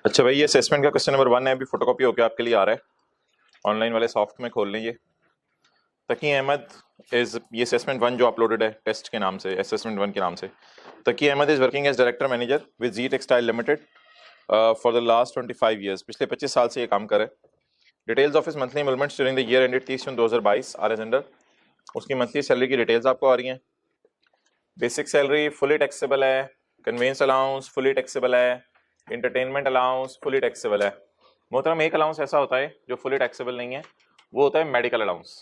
अच्छा भाई, ये असेसमेंट का क्वेश्चन नंबर 1 है, अभी फोटोकॉपी होकर आपके लिए आ रहा है। ऑनलाइन वाले सॉफ्ट में खोल लें ये। तकी अहमद इज, ये असेसमेंट 1 जो अपलोडेड है टेस्ट के नाम से, असेसमेंट 1 के नाम से। Taqi Ahmed is working as director manager with Z Textile Limited for the last 25 years. पिछले 25 साल से ये काम करे। Details of his monthly involvements during the year ended 30 June 2022 are as under. उसकी मंथली सैलरी की डिटेल्स आपको आ रही हैं। बेसिक सैलरी फुली टैक्सेबल है, कन्वेंस अलाउंस फुली टैक्सेबल है, इंटरटेनमेंट अलाउंस फुली टैक्सेबल है। मोहतरम, एक अलाउंस ऐसा होता है जो फुली टैक्सेबल नहीं है, वो होता है मेडिकल अलाउंस।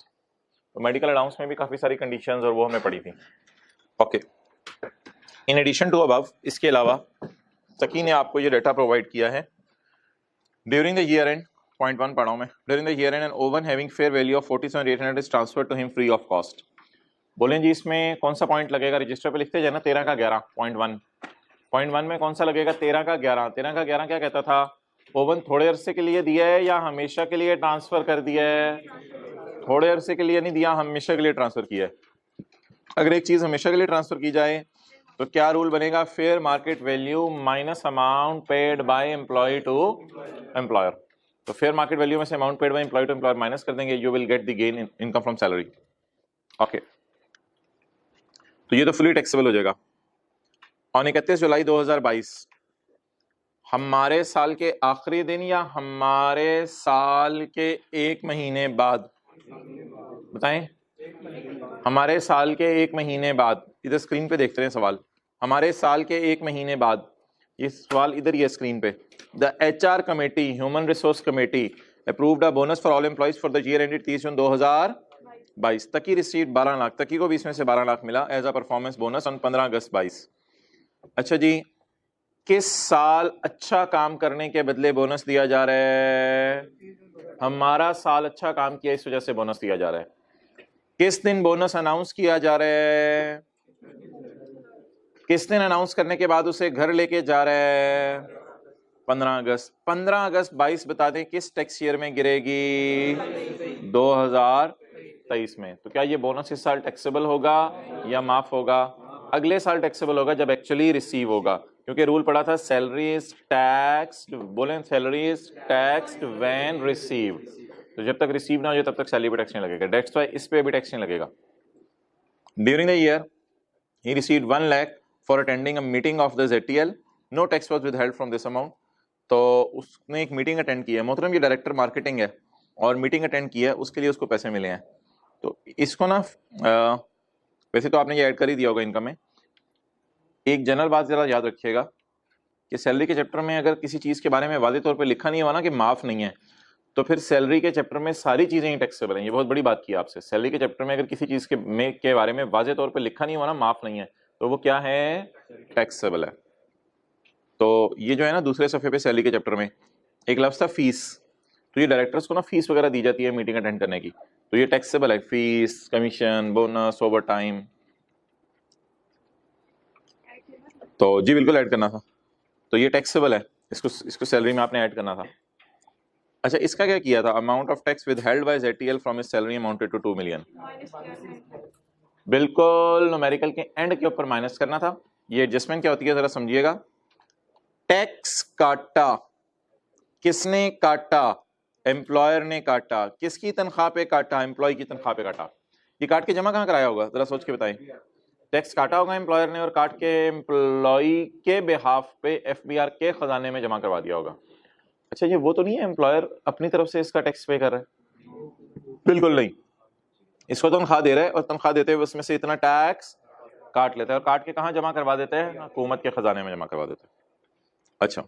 तो मेडिकल अलाउंस में भी काफ़ी सारी कंडीशंस और वो हमने पढ़ी थी। Okay, in addition to above, इसके अलावा तकी ने आपको ये डेटा प्रोवाइड किया है। During the year end, point 1 पढ़ा हूं मैं। During the year end an oven having fair value of 47,800 is transfer to him free of cost. बोलें जी, इसमें कौन सा पॉइंट लगेगा? रजिस्टर पे लिखते जाए ना, 13 का 11, पॉइंट 1 में कौन सा लगेगा? 13 का 11। 13 का 11 क्या कहता था? ओवन थोड़े अरसे के लिए दिया है या हमेशा के लिए ट्रांसफर कर दिया है? थोड़े अरसे के लिए नहीं दिया, हमेशा के लिए ट्रांसफर किया है। अगर एक चीज हमेशा के लिए ट्रांसफर की जाए तो क्या रूल बनेगा? Fair market value minus amount paid by employee to employer. तो फेयर मार्केट वैल्यू में से amount paid by employee to employer minus कर देंगे, you will get the gain income from salary. Okay, तो ये तो फुली टैक्सेबल हो जाएगा। ऑन 31 जुलाई 2022, हमारे साल के आखिरी दिन या हमारे साल के एक महीने बाद? बताएं, हमारे साल के एक महीने बाद। इधर स्क्रीन पे देखते हैं सवाल, हमारे साल के एक महीने बाद। ये सवाल इधर ही है स्क्रीन पे। The HR committee, human resource committee approved a bonus for all employees for the year ended 30 June 2022। Taqi received 12 lakh, Taqi को भी इसमें से 12 लाख मिला as a performance bonus on 15 August 22। अच्छा जी, किस साल अच्छा काम करने के बदले बोनस दिया जा रहा है? हमारा साल अच्छा काम किया, इस वजह से बोनस दिया जा रहा है। किस दिन बोनस अनाउंस किया जा रहा है? किस दिन अनाउंस करने के बाद उसे घर लेके जा रहा है? 15 अगस्त। 15 अगस्त 22 बता दें किस टैक्स ईयर में गिरेगी? 2023 में। तो क्या ये बोनस इस साल टैक्सेबल होगा या माफ होगा? अगले साल टैक्सेबल होगा जब एक्चुअली रिसीव होगा, क्योंकि रूल पड़ा था सैलरी इज टैक्स्ड, बोलें salary is taxed when received. तो जब तक रिसीव ना हो तब तक सैलरी पे टैक्स नहीं लगेगा। दैट्स व्हाई इस पे भी टैक्स नहीं लगेगा। During the year he received 1 lakh for attending a meeting of the ZTL. No tax was withheld from this amount. तो उसने एक मीटिंग अटेंड की है। मोहतरम, ये डायरेक्टर मार्केटिंग है और मीटिंग अटेंड की है, उसके लिए उसको पैसे मिले हैं। तो इसको ना वैसे तो आपने ये ऐड कर ही दिया होगा इनकम में। एक जनरल बात जरा याद रखिएगा कि सैलरी के चैप्टर में अगर किसी चीज़ के बारे में वाज़ेह तौर पे लिखा नहीं हुआ ना कि माफ़ नहीं है, तो फिर सैलरी के चैप्टर में सारी चीज़ें ही टैक्सेबल हैं। ये बहुत बड़ी बात की आपसे। सैलरी के चैप्टर में अगर किसी चीज़ के बारे में वाज़ेह तौर पे लिखा नहीं हुआ ना माफ़ नहीं है, तो वो क्या है? टैक्सेबल है। तो ये जो है ना, दूसरे सफ़े पे सैलरी के चैप्टर में एक लफ्ज़ था फीस। तो ये डायरेक्टर्स को ना फीस वगैरह दी जाती है मीटिंग अटेंड करने की, तो ये टैक्सेबल है। Fees, commission, bonus, over time. तो जी बिल्कुल ऐड करना था। तो ये टैक्सेबल है, इसको सैलरी में आपने ऐड करना था। अच्छा, इसका क्या किया था? Amount of tax withheld by ZTL from his salary amounted to 2 million. बिल्कुल न्यूमेरिकल के एंड के ऊपर माइनस करना था। ये एडजस्टमेंट क्या होती है जरा समझिएगा। टैक्स काटा, किसने काटा? एम्प्लॉयर ने काटा। किसकी तनख्वाह पे काटा? एम्प्लॉय की तनख्वाह पे काटा। ये काट के जमा कहाँ कराया होगा? जरा सोच के बताएं। टैक्स काटा होगा एम्प्लॉयर ने और काट के एम्प्लॉय के बिहाफ पे FBR के खजाने में जमा करवा दिया होगा। अच्छा, ये वो तो नहीं है एम्प्लॉयर अपनी तरफ से इसका टैक्स पे कर रहा है? बिल्कुल नहीं। इसको तनख्वाह दे रहा है और तनख्वाह देते हुए उसमें से इतना टैक्स काट लेता है और काट के कहाँ जमा करवा देते हैं? हुकूमत के खजाने में जमा करवा देते हैं। अच्छा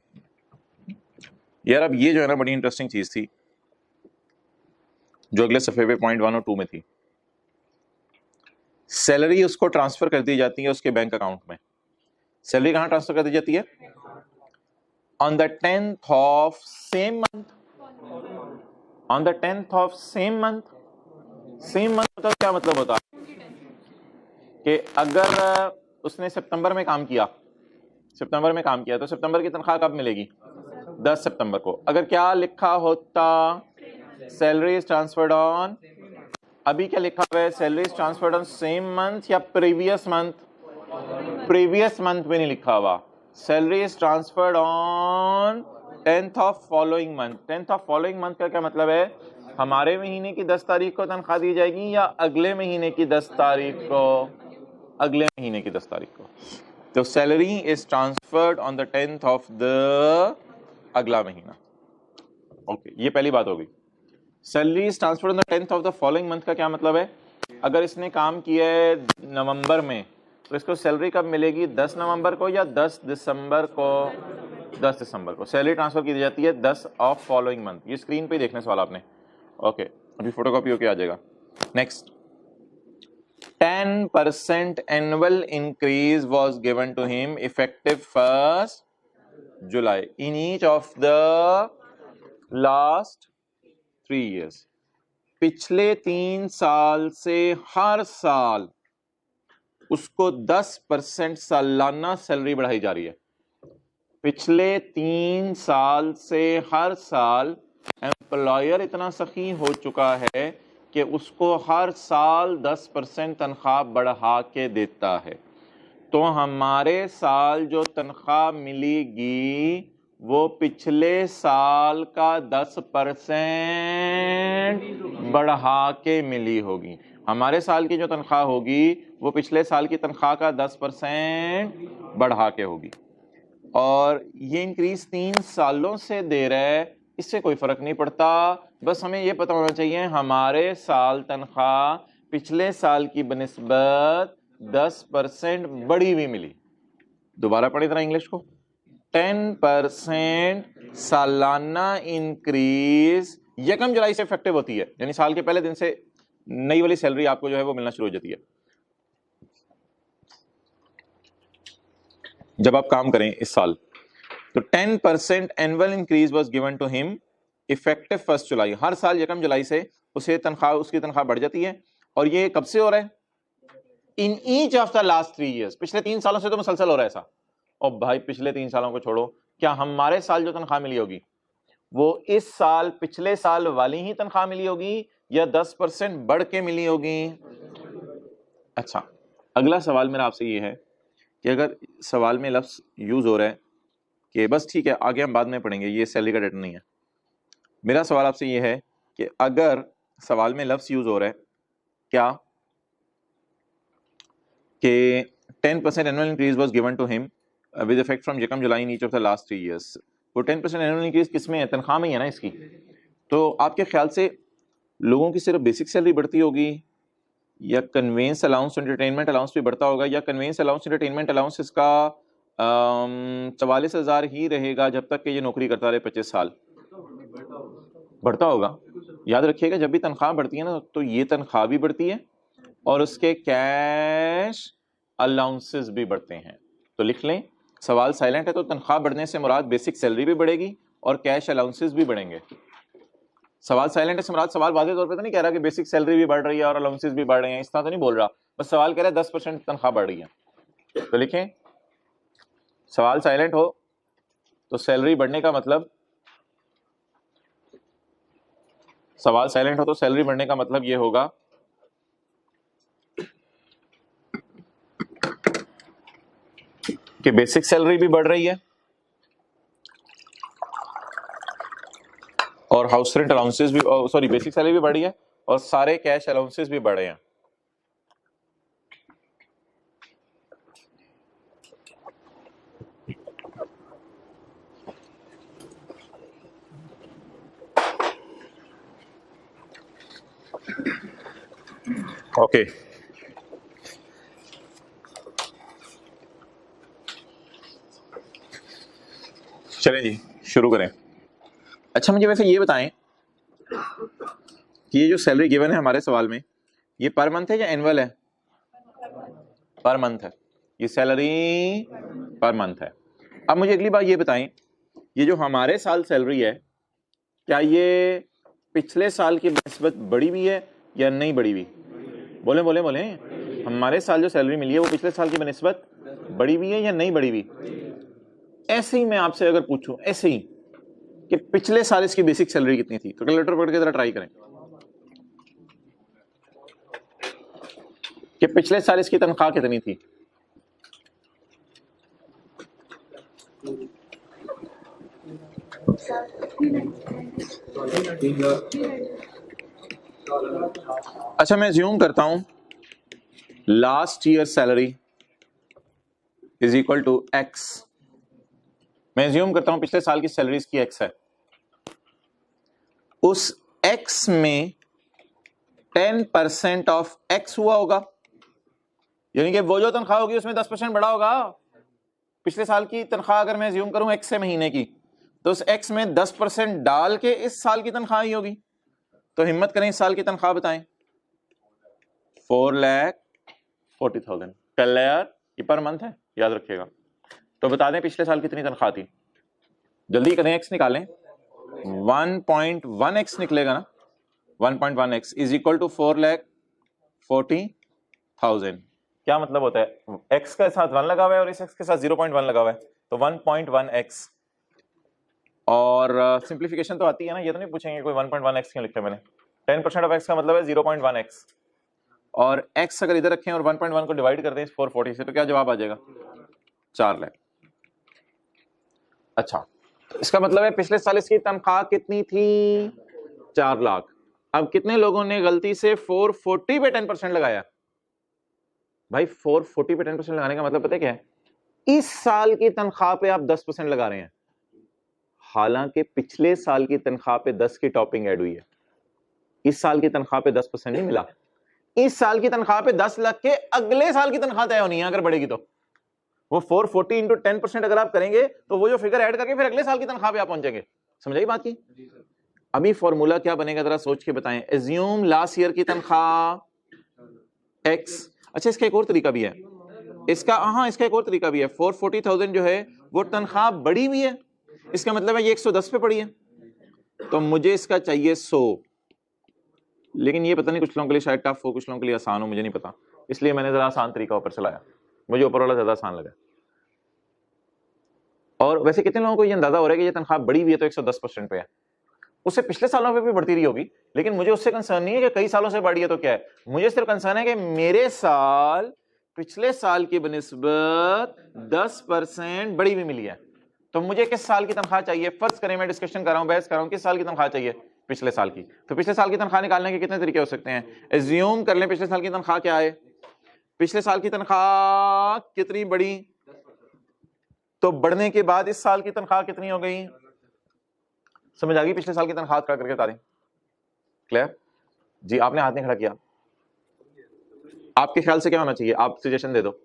यार, अब ये जो है ना बड़ी इंटरेस्टिंग चीज थी जो अगले सफे पे पॉइंट 1 और 2 में थी। सैलरी उसको ट्रांसफर कर दी जाती है उसके बैंक अकाउंट में। सैलरी कहाँ ट्रांसफर कर दी जाती है? On the 10th of same month. On the 10th of same month. Same month मतलब क्या मतलब होता है कि अगर उसने सितंबर में काम किया, तो सितंबर की तनख्वाह कब मिलेगी? 10 सितंबर को। अगर क्या लिखा होता? सैलरी इज ट्रांसफर्ड ऑन, अभी क्या लिखा हुआ है? Salary is transferred on same month या प्रीवियस मंथ? प्रीवियस मंथ में नहीं लिखा हुआ। Salary is transferred on 10th of following month. 10th of following month का क्या मतलब है? हमारे महीने की 10 तारीख को तनख्वाह दी जाएगी या अगले महीने की 10 तारीख को? अगले महीने की 10 तारीख को। तो salary is transferred on the 10th of the अगला महीना। ओके, ये पहली बात होगी। Salary is transferred on the 10th of the following month का क्या मतलब है? अगर इसने काम किया है नवंबर में तो इसको सैलरी कब मिलेगी? 10 नवंबर को या 10 दिसंबर को? 10 दिसंबर को सैलरी ट्रांसफर की जाती है 10 ऑफ फॉलोइंग मंथ। ये स्क्रीन पे ही देखने सवाल आपने। ओके, अभी फोटोकॉपी होके आ जाएगा। Next, 10% annual increase was given to him effective 1st July in each of the last 3 years। पिछले 3 साल से हर साल उसको 10% सालाना सैलरी बढ़ाई जा रही है। पिछले 3 साल से हर साल एम्प्लॉयर इतना सखी हो चुका है कि उसको हर साल 10% तनख्वाह बढ़ा के देता है। तो हमारे साल जो तनख्वाह मिलेगी वो पिछले साल का 10% बढ़ा के मिली होगी। हमारे साल की जो तनख्वाह होगी वो पिछले साल की तनख्वाह का 10% बढ़ा के होगी। और ये इंक्रीज 3 सालों से दे रहा है, इससे कोई फर्क नहीं पड़ता। बस हमें ये पता होना चाहिए हमारे साल तनख्वाह पिछले साल की बनिस्बत 10% बढ़ी हुई मिली। दोबारा पढ़े जरा इंग्लिश को। 10% सालाना इंक्रीज 1 जुलाई से इफेक्टिव होती है, यानी साल के पहले दिन से नई वाली सैलरी आपको जो है वो मिलना शुरू हो जाती है। जब आप काम करें इस साल तो 10% annual increase was given to him effective 1st जुलाई। हर साल 1 जुलाई से उसे तनख्वाह, उसकी तनख्वाह बढ़ जाती है। और ये कब से हो रहा है? इन each of the last 3 years. पिछले 3 सालों से तो मुसलसल हो रहा है ऐसा। और भाई पिछले 3 सालों को छोड़ो, क्या हमारे साल जो तनख्वाह मिली होगी वो इस साल पिछले साल वाली ही तनख्वाह मिली होगी या 10% बढ़ के मिली होगी? अच्छा, अगला सवाल मेरा आपसे ये है कि अगर सवाल में लफ्ज यूज हो रहा है कि बस ठीक है आगे हम बाद में पढ़ेंगे, ये सैलरी का डेटा नहीं है। मेरा सवाल आपसे ये है कि अगर सवाल में लफ्ज यूज हो रहा है क्या कि 10% annual increase was given to him with effect from 1 जुलाई in each of the last 3 years, वो 10% एनुअल इंक्रीज किस में है? तनख्वाह में ही है ना इसकी। तो आपके ख्याल से लोगों की सिर्फ बेसिक सैलरी बढ़ती होगी या कन्वेंस अलाउंस एंटरटेनमेंट अलाउंस भी बढ़ता होगा, या कन्वेंस अलाउंस एंटरटेनमेंट अलाउंस इसका 44,000 ही रहेगा जब तक कि ये नौकरी करता रहे 25 साल? बढ़ता होगा। याद रखिएगा जब भी तनख्वाह बढ़ती है ना तो ये तनख्वाह भी बढ़ती है और उसके कैश अलाउंसेस भी बढ़ते हैं। तो लिख लें, सवाल साइलेंट है तो तनख्वाह बढ़ने से मुराद बेसिक सैलरी भी बढ़ेगी और कैश अलाउंसेस भी बढ़ेंगे। सवाल साइलेंट है से मुराद सवाल वाज़ेह तौर पे तो नहीं कह रहा कि बेसिक सैलरी भी बढ़ रही है और अलाउंसेस भी बढ़ रहे हैं, इस तरह तो नहीं बोल रहा। बस सवाल कह रहा है 10% तनख्वाह बढ़ रही है। तो लिखें, सवाल साइलेंट हो तो सैलरी बढ़ने का मतलब, सवाल साइलेंट हो तो सैलरी बढ़ने का मतलब ये होगा कि बेसिक सैलरी भी बढ़ रही है और हाउस रेंट अलाउंसेस भी, सॉरी बेसिक सैलरी भी बढ़ी है और सारे कैश अलाउंसेस भी बढ़े हैं। ओके, चलें जी शुरू करें। अच्छा मुझे वैसे ये बताएं कि ये जो सैलरी गिवन है हमारे सवाल में, ये पर मंथ है या एनुअल है? पर मंथ है, ये सैलरी पर मंथ है। अब मुझे अगली बात ये बताएं, ये जो हमारे साल सैलरी है क्या ये पिछले साल की निस्बत बढ़ी हुई है या नहीं बढ़ी हुई? बोले बोले बोले, हमारे साल जो सैलरी मिली है वो पिछले साल की बनिस्बत बढ़ी हुई है या नहीं बढ़ी हुई? ऐसे ही मैं आपसे अगर पूछूं ऐसे ही कि पिछले साल इसकी बेसिक सैलरी कितनी थी, तो कैलकुलेटर पकड़ के जरा ट्राई करें कि पिछले साल इसकी तनख्वाह कितनी थी। अच्छा, मैं अज्यूम करता हूं last year salary is equal to X. मैं अज्यूम करता हूं पिछले साल की सैलरी की एक्स है, उस एक्स में 10% ऑफ एक्स हुआ होगा, यानी कि वो जो तनख्वाह होगी उसमें 10% बढ़ा होगा। पिछले साल की तनख्वाह अगर मैं अज्यूम करूं एक्स से महीने की, तो उस एक्स में 10% डाल के इस साल की तनख्वाह ही होगी। तो हिम्मत करें इस साल की तनख्वाह बताएं। 4,40,000 कल यार, ये पर मंथ है, याद रखिएगा। तो बता दें पिछले साल कितनी तनख्वाह थी, जल्दी करें, एक्स निकालें। 1.1x निकलेगा ना, 1.1x इज इक्वल टू 4,40,000। क्या मतलब होता है, x के साथ 1 लगा हुआ है और इस x के साथ 0.1 लगा हुआ है, तो 1.1x। और सिंप्लीफिकेशन तो आती है ना, ये तो नहीं पूछेंगे कोई 1.1x क्यों लिखा मैंने। 10% ऑफ x का मतलब है 0.1x, और x अगर इधर रखें और 1.1 को डिवाइड कर दें 440 से, तो क्या जवाब आ जाएगा, 4 लाख। अच्छा, तो इसका मतलब है पिछले साल इसकी तनख्वाह कितनी थी, 4 लाख। अब कितने लोगों ने गलती से 440 पे 10% लगाया। भाई 440 पे 10% लगाने का मतलब पता है क्या है, इस साल की तनख्वाह पे आप 10% लगा रहे हैं, हालांकि पिछले साल की तनख्वाह पे 10 की टॉपिंग ऐड हुई है। इस साल की तनख्वाह पे 10% नहीं मिला, इस साल की तनख्वाह पे 10 लाख के अगले साल की तनख्वाह तय होनी है अगर बढ़ेगी तो। वो 440 इंटू 10% अगर आप करेंगे तो वो जो फिगर ऐड करके फिर अगले साल की तनख्वाह पे आप पहुंचेंगे। समझाई बात की। अभी फॉर्मूला क्या बनेगा जरा सोच के बताएं। एज्यूम लास्ट ईयर की तनख्वाह एक्स। अच्छा, इसका एक और तरीका भी है, इसका एक और तरीका भी है। 440,000 जो है वो तनख्वाह बढ़ी हुई है, इसका मतलब है ये 110 पे पड़ी है, तो मुझे इसका चाहिए 100। लेकिन ये पता नहीं, कुछ लोगों के लिए शायद टफ हो, कुछ लोगों के लिए आसान हो, मुझे नहीं पता, इसलिए मैंने जरा आसान तरीका ऊपर चलाया, मुझे ऊपर वाला ज्यादा आसान लगा। और वैसे कितने लोगों को ये अंदाजा हो रहा है कि ये तनख्वाह बढ़ी हुई है तो 110% पे है, उससे पिछले सालों पे भी बढ़ती रही होगी, लेकिन मुझे उससे कंसर्न नहीं है कि कई सालों से बढ़ी है तो क्या है, मुझे सिर्फ कंसर्न है कि मेरे साल पिछले साल की बनिस्बत 10% बढ़ी हुई मिली है। तो मुझे किस साल की तनख्वाह चाहिए, फर्ज करें मैं डिस्कशन कर रहा हूं, बहस कर रहा हूं, किस साल की तनख्वाह चाहिए, पिछले साल की। तो पिछले साल की तनख्वाह निकालने के कितने तरीके हो सकते हैं। एज्यूम कर लें पिछले साल की तनख्वाह क्या है, पिछले साल की तनख्वाह कितनी बढ़ी, तो बढ़ने के बाद इस साल की तनख्वाह कितनी हो गई। समझ आ गई पिछले साल की तनख्वाह खड़ा करके बता दें। क्लियर जी, आपने हाथ नहीं खड़ा किया, आपके ख्याल से क्या होना चाहिए, आप सजेशन दे दो।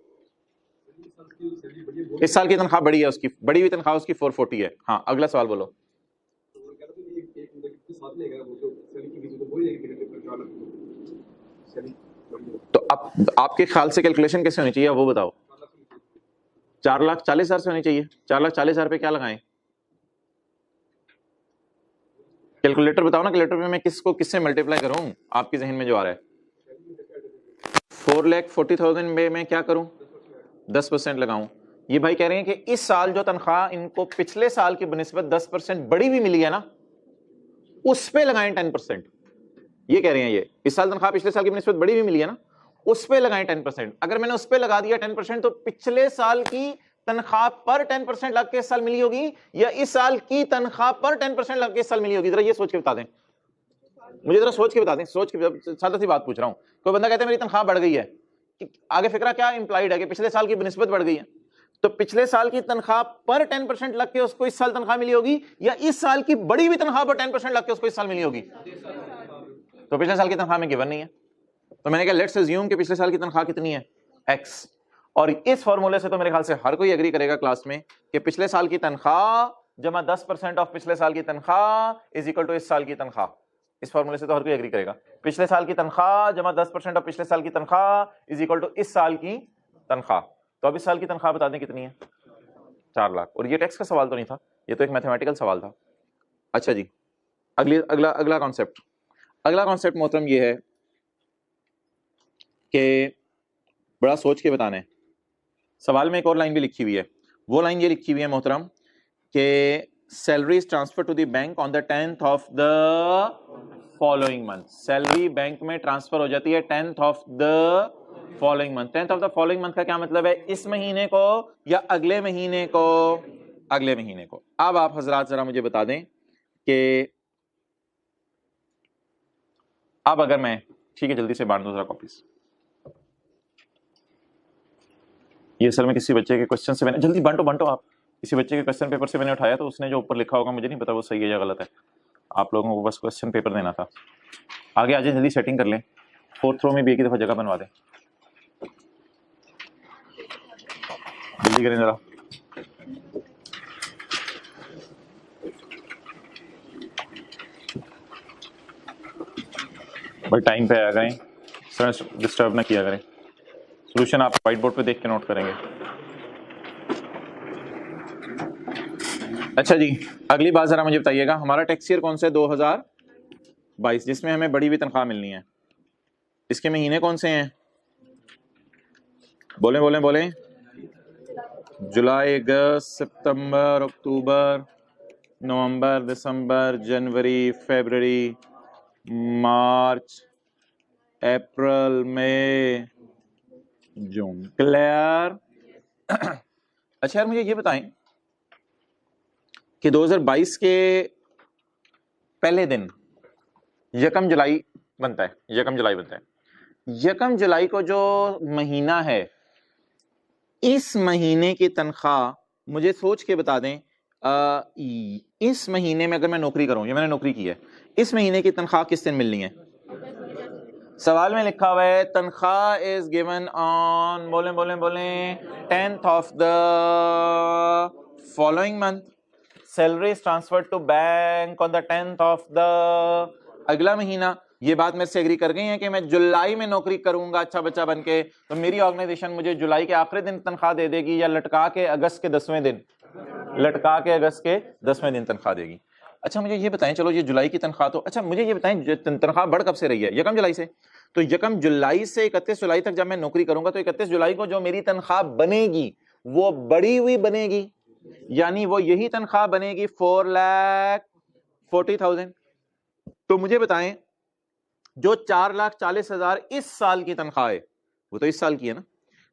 इस साल की तनख्वाह बढ़ी है, उसकी बढ़ी हुई तनख्वाह उसकी 440 है। हाँ, अगला सवाल बोलो। तो अब आपके ख्याल से कैलकुलेशन कैसे होनी चाहिए वो बताओ। 4,40,000 से होनी चाहिए। 4,40,000 पे क्या लगाएं, कैलकुलेटर बताओ ना, कैलकुलेटर में मैं किसको किससे मल्टीप्लाई करूं, आपके जहन में जो आ रहा है। 4,40,000 में मैं क्या करूं, 10% लगाऊं। ये भाई कह रहे हैं कि इस साल जो तनख्वाह इनको पिछले साल की बनिस्बत 10% बढ़ी हुई मिली है ना, उस पे लगाएं 10%। ये कह रहे हैं ये इस साल तनख्वाह पिछले साल की बनिस्बत बढ़ी हुई मिली है ना, उस पे लगाएं 10%। अगर मैंने उस पे लगा दिया 10%, तो पिछले साल की तनख्वाह पर 10% लग के इस साल मिली होगी, या इस साल की तनख्वाह पर 10% लग के इस साल मिली होगी। जरा ये सोच के बता दें, मुझे जरा सोच के बता दें, सोच के, सादा सी बात पूछ रहा हूं। कोई बंदा कहता है मेरी तनख्वाह बढ़ गई है, आगे फिक्रा क्या इंप्लाइड है कि पिछले साल की बनिस्बत बढ़ गई है, तो पिछले साल की तनख्वाह पर 10% लग के उसको इस साल तनख्वाह मिली होगी, या इस साल की बढ़ी हुई तनख्वाह पर 10% लग के उसको इस साल मिली होगी। तो पिछले साल की तनख्वाह में गिवन नहीं है, तो मैंने कहा लेट्स अज्यूम कि पिछले साल की तनख्वाह कितनी है, एक्स। और इस फॉर्मूले से तो मेरे ख्याल से हर कोई एग्री करेगा क्लास में कि पिछले साल की तनख्वाह जमा 10% ऑफ पिछले साल की तनख्वाह इज इक्वल टू इस साल की तनख्वाह। इस फॉर्मूले से तो हर कोई एग्री करेगा, पिछले साल की तनख्वाह जमा 10% ऑफ पिछले साल की तनख्वाह इज इक्वल टू इस साल की तनख्वाह। तो अब इस साल की तनख्वाह बता दें कितनी है, 4 लाख। और ये टैक्स का सवाल तो नहीं था, ये तो एक मैथमेटिकल सवाल था। अच्छा जी, अगला कॉन्सेप्ट, अगला कॉन्सेप्ट मोहतरम ये है कि बड़ा सोच के बताना है। सवाल में एक और लाइन भी लिखी हुई है, वो लाइन ये लिखी हुई है मोहतरम कि salary is transfer to the bank on the 10th of the following month. Salary bank में ट्रांसफर हो जाती है 10th of the following month. 10th of the following month का क्या मतलब है, इस महीने को या अगले महीने को, अगले महीने को। अब आप हजरात जरा मुझे बता दें कि अब अगर मैं, ठीक है जल्दी से बांट दो जरा कॉपीज, ये सर मैं किसी बच्चे के क्वेश्चन से मैंने, जल्दी बांटो बांटो आप, किसी बच्चे के क्वेश्चन पेपर से मैंने उठाया तो उसने जो ऊपर लिखा होगा मुझे नहीं पता वो सही है या गलत है, आप लोगों को बस क्वेश्चन पेपर देना था। आगे आ जाए, जल्दी सेटिंग कर लें, 4th रो में भी एक ही दफा जगह बनवा दें, जल्दी करें जरा। भाई टाइम पे आ गए सर, डिस्टर्ब ना किया करें। सॉल्यूशन आप व्हाइट बोर्ड पे देख के नोट करेंगे। अच्छा जी, अगली बात जरा मुझे बताइएगा, हमारा टैक्स ईयर कौन सा है? 2022, जिसमें हमें बड़ी हुई तनख्वाह मिलनी है। इसके महीने कौन से हैं? बोलें बोलें बोलें। जुलाई, अगस्त, सितंबर, अक्टूबर, नवंबर, दिसंबर, जनवरी, फरवरी, मार्च, अप्रैल, मई, जून। क्लियर? अच्छा यार मुझे ये बताएं कि 2022 के पहले दिन यकम जुलाई बनता है, यकम जुलाई बनता है। यकम जुलाई को जो महीना है, इस महीने की तनख्वाह मुझे सोच के बता दें, इस महीने में अगर मैं नौकरी करूं, ये मैंने नौकरी की है, इस महीने की तनख्वाह किस दिन मिलनी है? सवाल में लिखा हुआ है तनख्वाह इज गिवन ऑन, बोलें बोलें बोलें, 10th of the following month, salary is transferred to bank on the 10th of the अगला महीना। ये बात मेरे से एग्री कर गई है कि मैं जुलाई में नौकरी करूंगा अच्छा बच्चा बनके, तो मेरी ऑर्गेनाइजेशन मुझे जुलाई के आखिरी दिन तनख्वाह दे देगी या लटका के अगस्त के 10वें दिन, लटका के अगस्त के 10वें दिन तनख्वाह देगी। अच्छा मुझे ये बताएं, चलो ये जुलाई की तनख्वाह तो, अच्छा मुझे ये बताएं तनख्वाह बढ़ कब से रही है? यकम जुलाई से। तो यकम जुलाई से 31 जुलाई तक जब मैं नौकरी करूंगा तो 31 जुलाई को जो मेरी तनख्वाह बनेगी वो बढ़ी हुई बनेगी, यानी वो यही तनख्वाह बनेगी 4,40,000। तो मुझे बताएं जो 4,40,000 इस साल की तनख्वाह है, वो तो इस साल की है ना,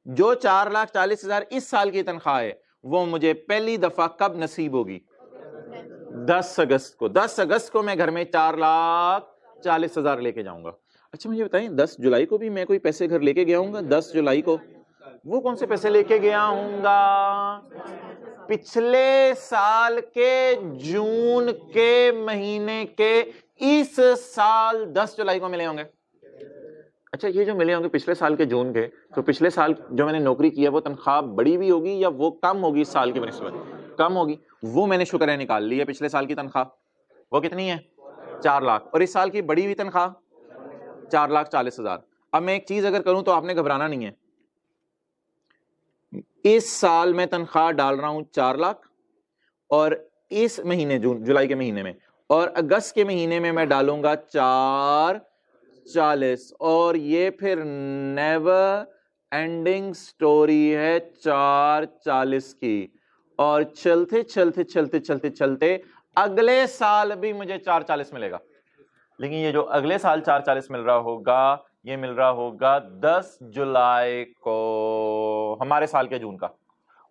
जो 4,40,000 इस साल की तनख्वाह है वो मुझे पहली दफा कब नसीब होगी? 10 अगस्त को। 10 अगस्त को मैं घर में 4,40,000 लेके जाऊंगा। अच्छा मुझे बताएं 10 जुलाई को भी मैं कोई पैसे घर लेके गया हूंगा? 10 जुलाई को वो कौन से पैसे लेके गया हूंगा? पिछले साल के जून के महीने के इस साल 10 जुलाई को मिले होंगे। अच्छा ये जो मिले होंगे पिछले साल के जून के, तो पिछले साल जो मैंने नौकरी की है वो तनख्वाह बड़ी भी होगी या वो कम होगी? इस साल की बनिस्बत कम होगी। वो मैंने शुक्र है निकाल ली है। पिछले साल की तनख्वाह वो कितनी है? 4 लाख, और इस साल की बड़ी हुई तनख्वाह 4,40,000। अब मैं एक चीज अगर करूं तो आपने घबराना नहीं है, इस साल मैं तनख्वाह डाल रहा हूं 4 लाख, और इस महीने जून जुलाई के महीने में और अगस्त के महीने में मैं डालूंगा 4,40, और ये फिर नेवर एंडिंग स्टोरी है 4,40 की, और चलते चलते चलते चलते चलते अगले साल भी मुझे 4,40 मिलेगा। लेकिन ये जो अगले साल 4,40 मिल रहा होगा, ये मिल रहा होगा 10 जुलाई को, हमारे साल के जून का,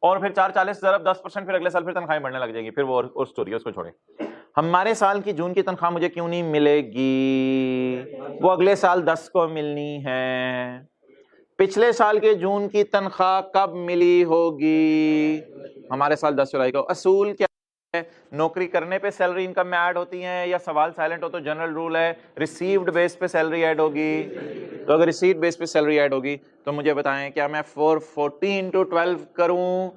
और फिर 4,40 ज़रब 10%, फिर अगले साल फिर तनख्वाहें बढ़ने लग जाएंगी, फिर वो और स्टोरी है, उसको छोड़े। हमारे साल की जून की तनख्वाह मुझे क्यों नहीं मिलेगी? वो अगले साल 10 को मिलनी है। पिछले साल के जून की तनख्वाह कब मिली होगी? हमारे साल 10 जुलाई को। असूल क्या है? नौकरी करने पे सैलरी इनकम में ऐड होती है, या सवाल साइलेंट हो तो जनरल रूल है रिसीव्ड बेस पे सैलरी ऐड होगी। तो अगर रिसीव्ड बेस पे सैलरी ऐड होगी तो मुझे बताएं क्या मैं 440 इंटू 12 करूं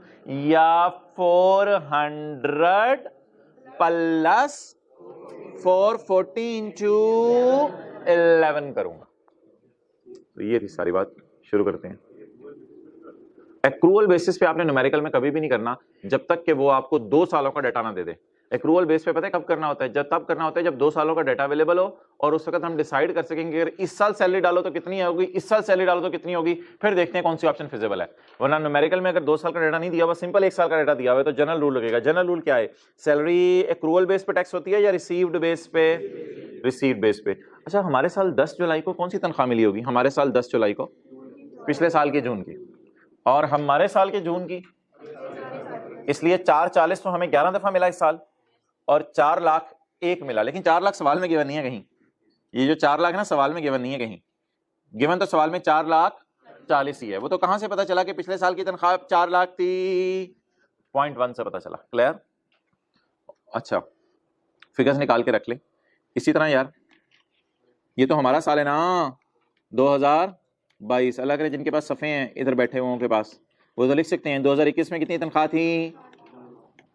या 400 प्लस 440 इंटू 11 करूंगा? तो ये थी सारी बात। शुरू करते हैं। एक्रूअल बेसिस पे आपने न्यूमेरिकल में कभी भी नहीं करना जब तक कि वो आपको 2 सालों का डाटा ना दे दे। एक्रूअल बेस पे पता है कब करना होता है? जब तब करना होता है जब 2 सालों का डाटा अवेलेबल हो और उस वक्त हम डिसाइड कर सकेंगे अगर इस साल सैलरी डालो तो कितनी होगी, इस साल सैलरी डालो तो कितनी होगी, फिर देखते हैं कौन सी ऑप्शन फिजिबल है। वरना न्यूमेरिकल में अगर 2 साल का डाटा नहीं दिया हुआ, सिंपल 1 साल का डाटा दिया हुआ है तो जनरल रूल लगेगा। जनरल रूल क्या है? सैलरी एक्रूअल बेस पे टैक्स होती है या रिसीव्ड बेस पे? रिसीव्ड बेस पे। अच्छा हमारे साल 10 जुलाई को कौन सी तनख्वाह मिली होगी? हमारे साल 10 जुलाई को पिछले साल की जून की, और हमारे साल के जून की, इसलिए 4,40 तो हमें 11 दफा मिला इस साल, और 4 लाख 1 मिला, लेकिन 4 लाख सवाल में गिवन नहीं है कहीं। ये जो 4 लाख है ना सवाल में गिवन नहीं है कहीं, गिवन तो सवाल में 4,40,000 ही है। वो तो कहां से पता चला कि पिछले साल की तनख्वाह 4 लाख थी? 0.1 से पता चला। क्लियर? अच्छा, फिगर्स निकाल के रख ले। इसी तरह यार ये तो हमारा साल है ना 2022। अल्लाह करे जिनके पास सफ़े हैं इधर बैठे हुओं के पास, वो तो लिख सकते हैं 2021 में कितनी तनख्वाह थी?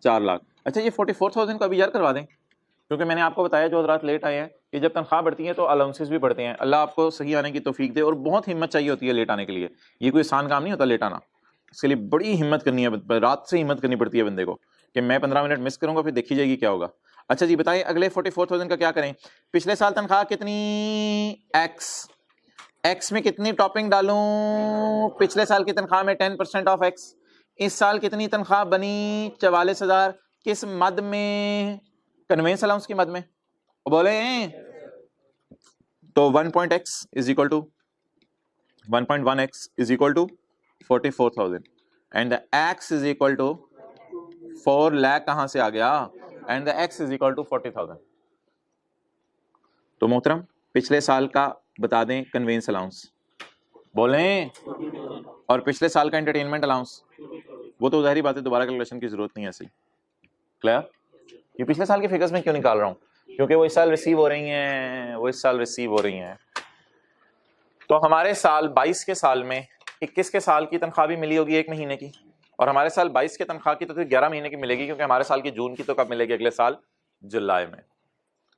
4 लाख। अच्छा, ये 44,000 को अभी यार करवा दें, क्योंकि मैंने आपको बताया जो हज़रात लेट आए हैं कि जब तनख्वाह बढ़ती है तो अलाउंसेस भी बढ़ते हैं। अल्लाह आपको सही आने की तौफीक दे, और बहुत हिम्मत चाहिए होती है लेट आने के लिए। ये कोई आसान काम नहीं होता लेट आना, इसके लिए बड़ी हिम्मत करनी है, रात से हिम्मत करनी पड़ती है बंदे को कि मैं 15 मिनट मिस करूंगा फिर देखी जाएगी क्या होगा। अच्छा जी बताइए, अगले 44,000 का क्या करें? पिछले साल तनख्वाह कितनी? एक्स में कितनी टॉपिंग डालूं? पिछले साल की तनख्वाह में 10% ऑफ एक्स। इस साल कितनी तनख्वाह बनी? 44,000। किस मद में? कन्वेंस अलाउंस की मद में। बोले तो 1.x is equal to 1.1x is equal to 44,000 and the x is equal to 4 lakh. कहां से आ गया? And the x is equal to 40,000। तो मोहतरम पिछले साल का बता दें कन्वेंस अलाउंस बोलें, और पिछले साल का एंटरटेनमेंट अलाउंस। वो तो जाहिर बात है दोबारा कैलकुलेशन की जरूरत नहीं है ऐसी। क्लियर? ये पिछले साल के फिगर्स में क्यों निकाल रहा हूं? क्योंकि वो इस साल रिसीव हो रही हैं, वो इस साल रिसीव हो रही हैं। तो हमारे साल 22 के साल में 21 के साल की तनख्वाह भी मिली होगी 1 महीने की, और हमारे साल 22 के तनख्वाह की तो 11 महीने की मिलेगी, क्योंकि हमारे साल की जून की तो कब मिलेगी? अगले साल जुलाई में।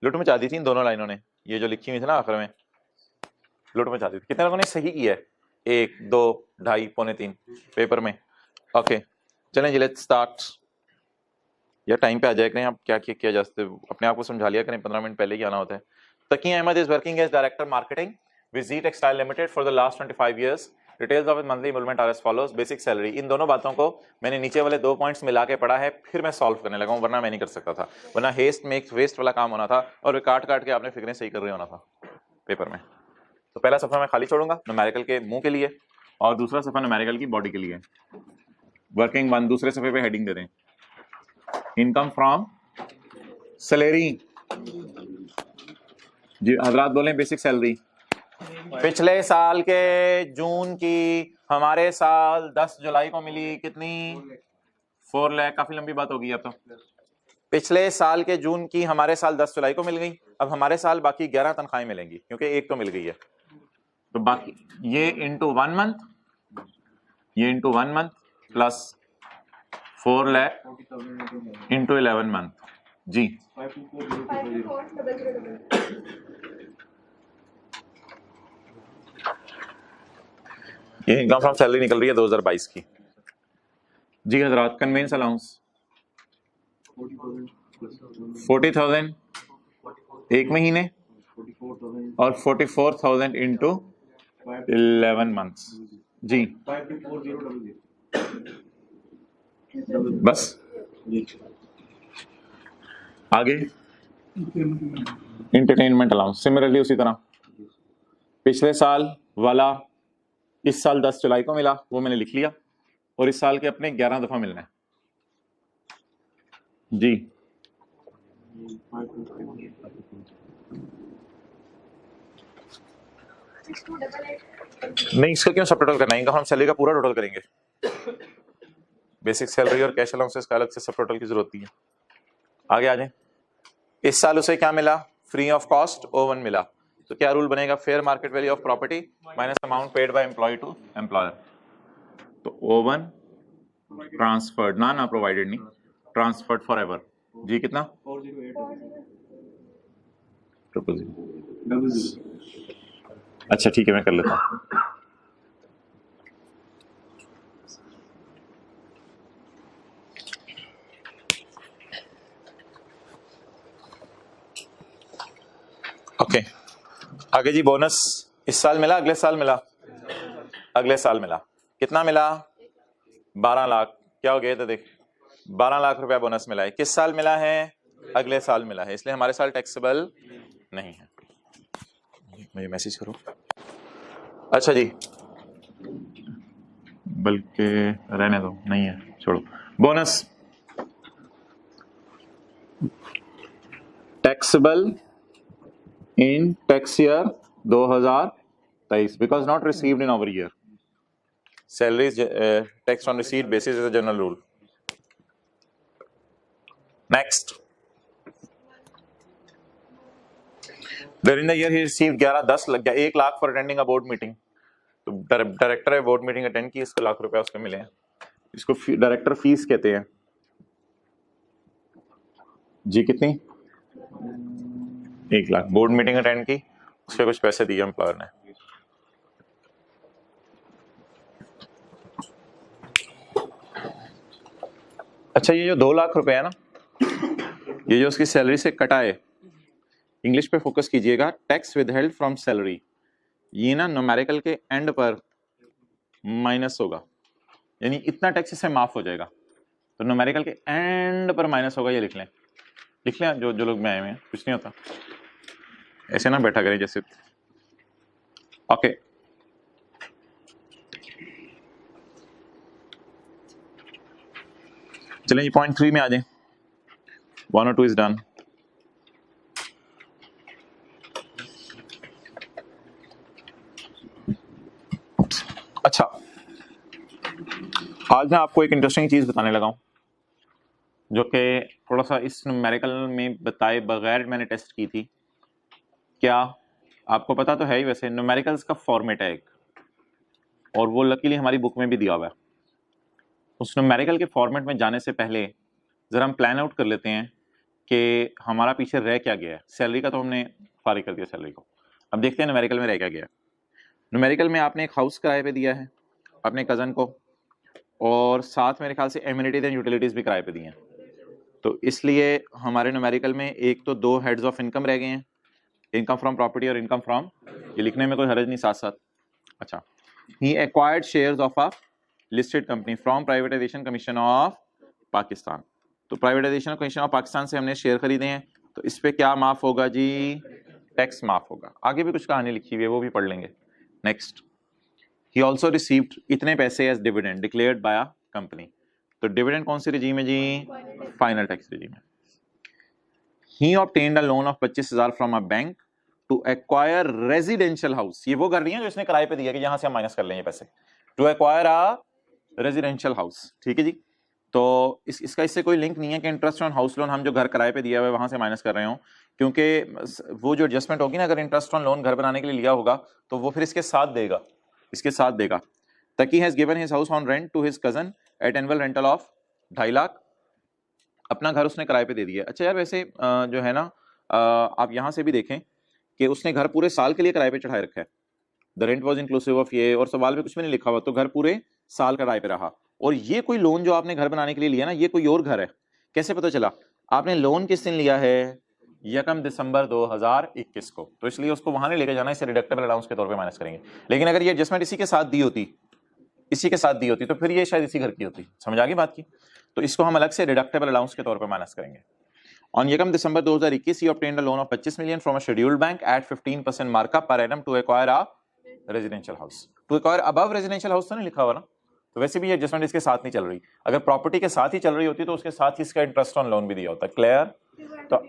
लुट मचा दी थी इन दोनों लाइनों ने, ये जो लिखी हुई थी ना आखिर में, लुट मचा दी थी। कितने लोगों ने सही किया है? 1, 2, 2.5, पौने 3 पेपर में। ओके चलें जी, लेट्स स्टार्ट। यार टाइम पे आ जाए करें, आप क्या किया जा सकते, अपने आप को समझा लिया करें, 15 मिनट पहले ही आना होता है। Taqi Ahmed is working as director marketing with Z Textile Limited for the last 25 years. Details of his monthly enrollment are as follows. Basic salary. इन दोनों बातों को मैंने नीचे वाले 2 पॉइंट्स मिला के पढ़ा है, फिर मैं सॉल्व करने लगा हूं, वरना मैं नहीं कर सकता था। वरना हेस्ट मेक्स वेस्ट वाला काम होना था, और वे काट काट के आपने फिगरें सही कर रहे होना था पेपर में। तो पहला सफा मैं खाली छोड़ूंगा न्यूमेरिकल के मुंह के लिए, और दूसरा सफा न्यूमेरिकल की बॉडी के लिए। वर्किंग 1 दूसरे सफे पे हेडिंग दे दें, इनकम फ्रॉम सैलरी। जी हजरात बोलें बेसिक सैलरी। पिछले साल के जून की हमारे साल 10 जुलाई को मिली कितनी? 4 लाख। काफी लंबी बात होगी अब तो। पिछले साल के जून की हमारे साल 10 जुलाई को मिल गई। अब हमारे साल बाकी 11 तनख्वाहें मिलेंगी, क्योंकि एक तो मिल गई है। तो बाकी ये इंटू 1 मंथ, ये into 1 month plus 4 lakh into 11 month. जी ये इनकम फ्रॉम सैलरी निकल रही है 2022 की। जी हजरात, कन्वेंस अलाउंस 40,000 1 महीने और 44,000 इंटू 11 मंथ्स। जी बस आगे एंटरटेनमेंट अलाउंस सिमिलरली उसी तरह। पिछले साल वाला इस साल 10 जुलाई को मिला, वो मैंने लिख लिया, और इस साल के अपने 11 दफा मिलना है। जी नहीं, इसका क्यों सब टोटल करना है? इनका हम सैलरी का पूरा टोटल करेंगे। बेसिक सैलरी और कैश अलाउंसेस का अलग से सब टोटल की जरूरत नहीं है। आगे आ जाए। इस साल उसे क्या मिला? फ्री ऑफ कॉस्ट O1 मिला। तो क्या रूल बनेगा? Fair market value of property minus amount paid by employee to employer. तो O1 ट्रांसफर्ड, ना प्रोवाइडेड नहीं, ट्रांसफर्ड फॉर एवर। जी कितना? 408. अच्छा ठीक है, मैं कर लेता हूँ। ओके आगे जी। बोनस इस साल मिला, अगले साल मिला? अगले साल मिला। कितना मिला? 12 लाख। क्या हो गया? तो देख 12 लाख रुपया बोनस मिला है। किस साल मिला है? अगले साल मिला है, इसलिए हमारे साल टैक्सेबल नहीं है। मुझे मैसेज करो। अच्छा जी, बल्कि रहने दो, नहीं है, छोड़ो। Bonus taxable in tax year 2023 because not received in our year. Salary is taxed on receipt basis is a general rule. Next. During the year he received 1 lakh for attending a board meeting. तो director है, board meeting attend की, इसको लाख रुपया उसको मिले हैं. इसको director fees कहते हैं जी. कितनी? 1 लाख. बोर्ड मीटिंग अटेंड की, उसके कुछ पैसे दिए एम्प्लॉयर ने. अच्छा, ये जो 2 लाख रुपए है ना, ये जो उसकी सैलरी से कटा है, इंग्लिश पे फोकस कीजिएगा. टैक्स विदहेल्ड फ्रॉम सैलरी, ये ना न्यूमेरिकल के एंड पर माइनस होगा, यानी इतना टैक्स इससे माफ हो जाएगा. तो न्यूमेरिकल के एंड पर माइनस होगा, ये लिख लें जो लोग में आए हुए हैं. कुछ नहीं होता, ऐसे ना बैठा करें जैसे. ओके, चलें पॉइंट 3 में आ जाए. 1 और 2 इज डन. अच्छा, आज मैं आपको एक इंटरेस्टिंग चीज बताने लगा हूं जो कि थोड़ा सा इस न्यूमेरिकल में बताए बगैर मैंने टेस्ट की थी. क्या आपको पता तो है ही, वैसे न्यूमेरिकल्स का फॉर्मेट है एक, और वो लकीली हमारी बुक में भी दिया हुआ है. उस न्यूमेरिकल के फॉर्मेट में जाने से पहले ज़रा हम प्लान आउट कर लेते हैं कि हमारा पीछे रह क्या गया है. सैलरी का तो हमने फारिग कर दिया सैलरी को. अब देखते हैं न्यूमेरिकल में रह क्या गया है. न्यूमेरिकल में आपने एक हाउस किराए पे दिया है अपने कज़न को, और साथ मेरे ख्याल से एमिनिटीज एंड यूटिलिटीज़ भी किराए पे दिए हैं. तो इसलिए हमारे न्यूमेरिकल में एक तो 2 हेड्स ऑफ इनकम रह गए हैं, इनकम फ्रॉम प्रॉपर्टी और इनकम फ्रॉम, ये लिखने में कोई हर्ज नहीं साथ साथ. अच्छा, he acquired shares of a listed company from privatization commission of Pakistan. तो प्राइवेटाइजेशन कमीशन ऑफ पाकिस्तान से हमने शेयर खरीदे हैं, तो इस पे क्या माफ होगा जी? टैक्स माफ होगा. आगे भी कुछ कहानी लिखी हुई है, वो भी पढ़ लेंगे. नेक्स्ट, ही ऑल्सो रिसीव्ड इतने पैसे as dividend declared by a company. तो डिविडेंड कौन सी रजीम है जी? फाइनल टैक्स रजीम है. He obtained a loan of 25,000 from a bank to acquire residential house. ये वो कर रही है जो इसने किराए पे दिया कि यहां से हम माइनस कर लेंगे पैसे. To acquire a residential house, ठीक है जी. तो इसका इससे कोई लिंक नहीं है कि इंटरेस्ट ऑन हाउस लोन हम जो घर किराए पे दिया हुआ है वहां से माइनस कर रहे हो, क्योंकि वो जो एडजस्टमेंट होगी ना, अगर इंटरेस्ट ऑन लोन घर बनाने के लिए लिया होगा तो वो फिर इसके साथ देगा. Taqi has given his house on rent to his cousin at annual rental of 2.5 lakh. अपना घर उसने किराए पे दे दिया. अच्छा यार, वैसे जो है ना, आप यहाँ से भी देखें कि उसने घर पूरे साल के लिए किराए पे चढ़ाए रखा है. The rent was inclusive of ये, और सवाल में कुछ भी नहीं लिखा हुआ, तो घर पूरे साल किराए पे रहा. और ये कोई लोन जो आपने घर बनाने के लिए लिया ना, ये कोई और घर है. कैसे पता चला? आपने लोन किस दिन लिया है? 1 दिसंबर 2021 को. तो इसलिए उसको वहां नहीं लेके जाना, इसे डिडक्टेबल अलाउंस के तौर पे माइनस करेंगे. लेकिन अगर ये एडजस्टमेंट इसी के साथ दी होती तो फिर ये शायद इसी घर की होती. समझ आ गई बात की? तो इसको हम अलग से डिडक्टेबल अलाउंस के तौर पे माइनस करेंगे. On 1 December 2021 he obtained a loan of 25 million from a scheduled bank at 15% markup per annum to acquire a residential house. To acquire above residential house तो नहीं लिखा हुआ ना, तो वैसे भी ये एडजस्टमेंट इसके साथ नहीं चल रही. अगर प्रॉपर्टी के साथ ही चल रही होती तो उसके साथ ही इसका इंटरेस्ट ऑन लोन भी दिया होता. क्लियर? तो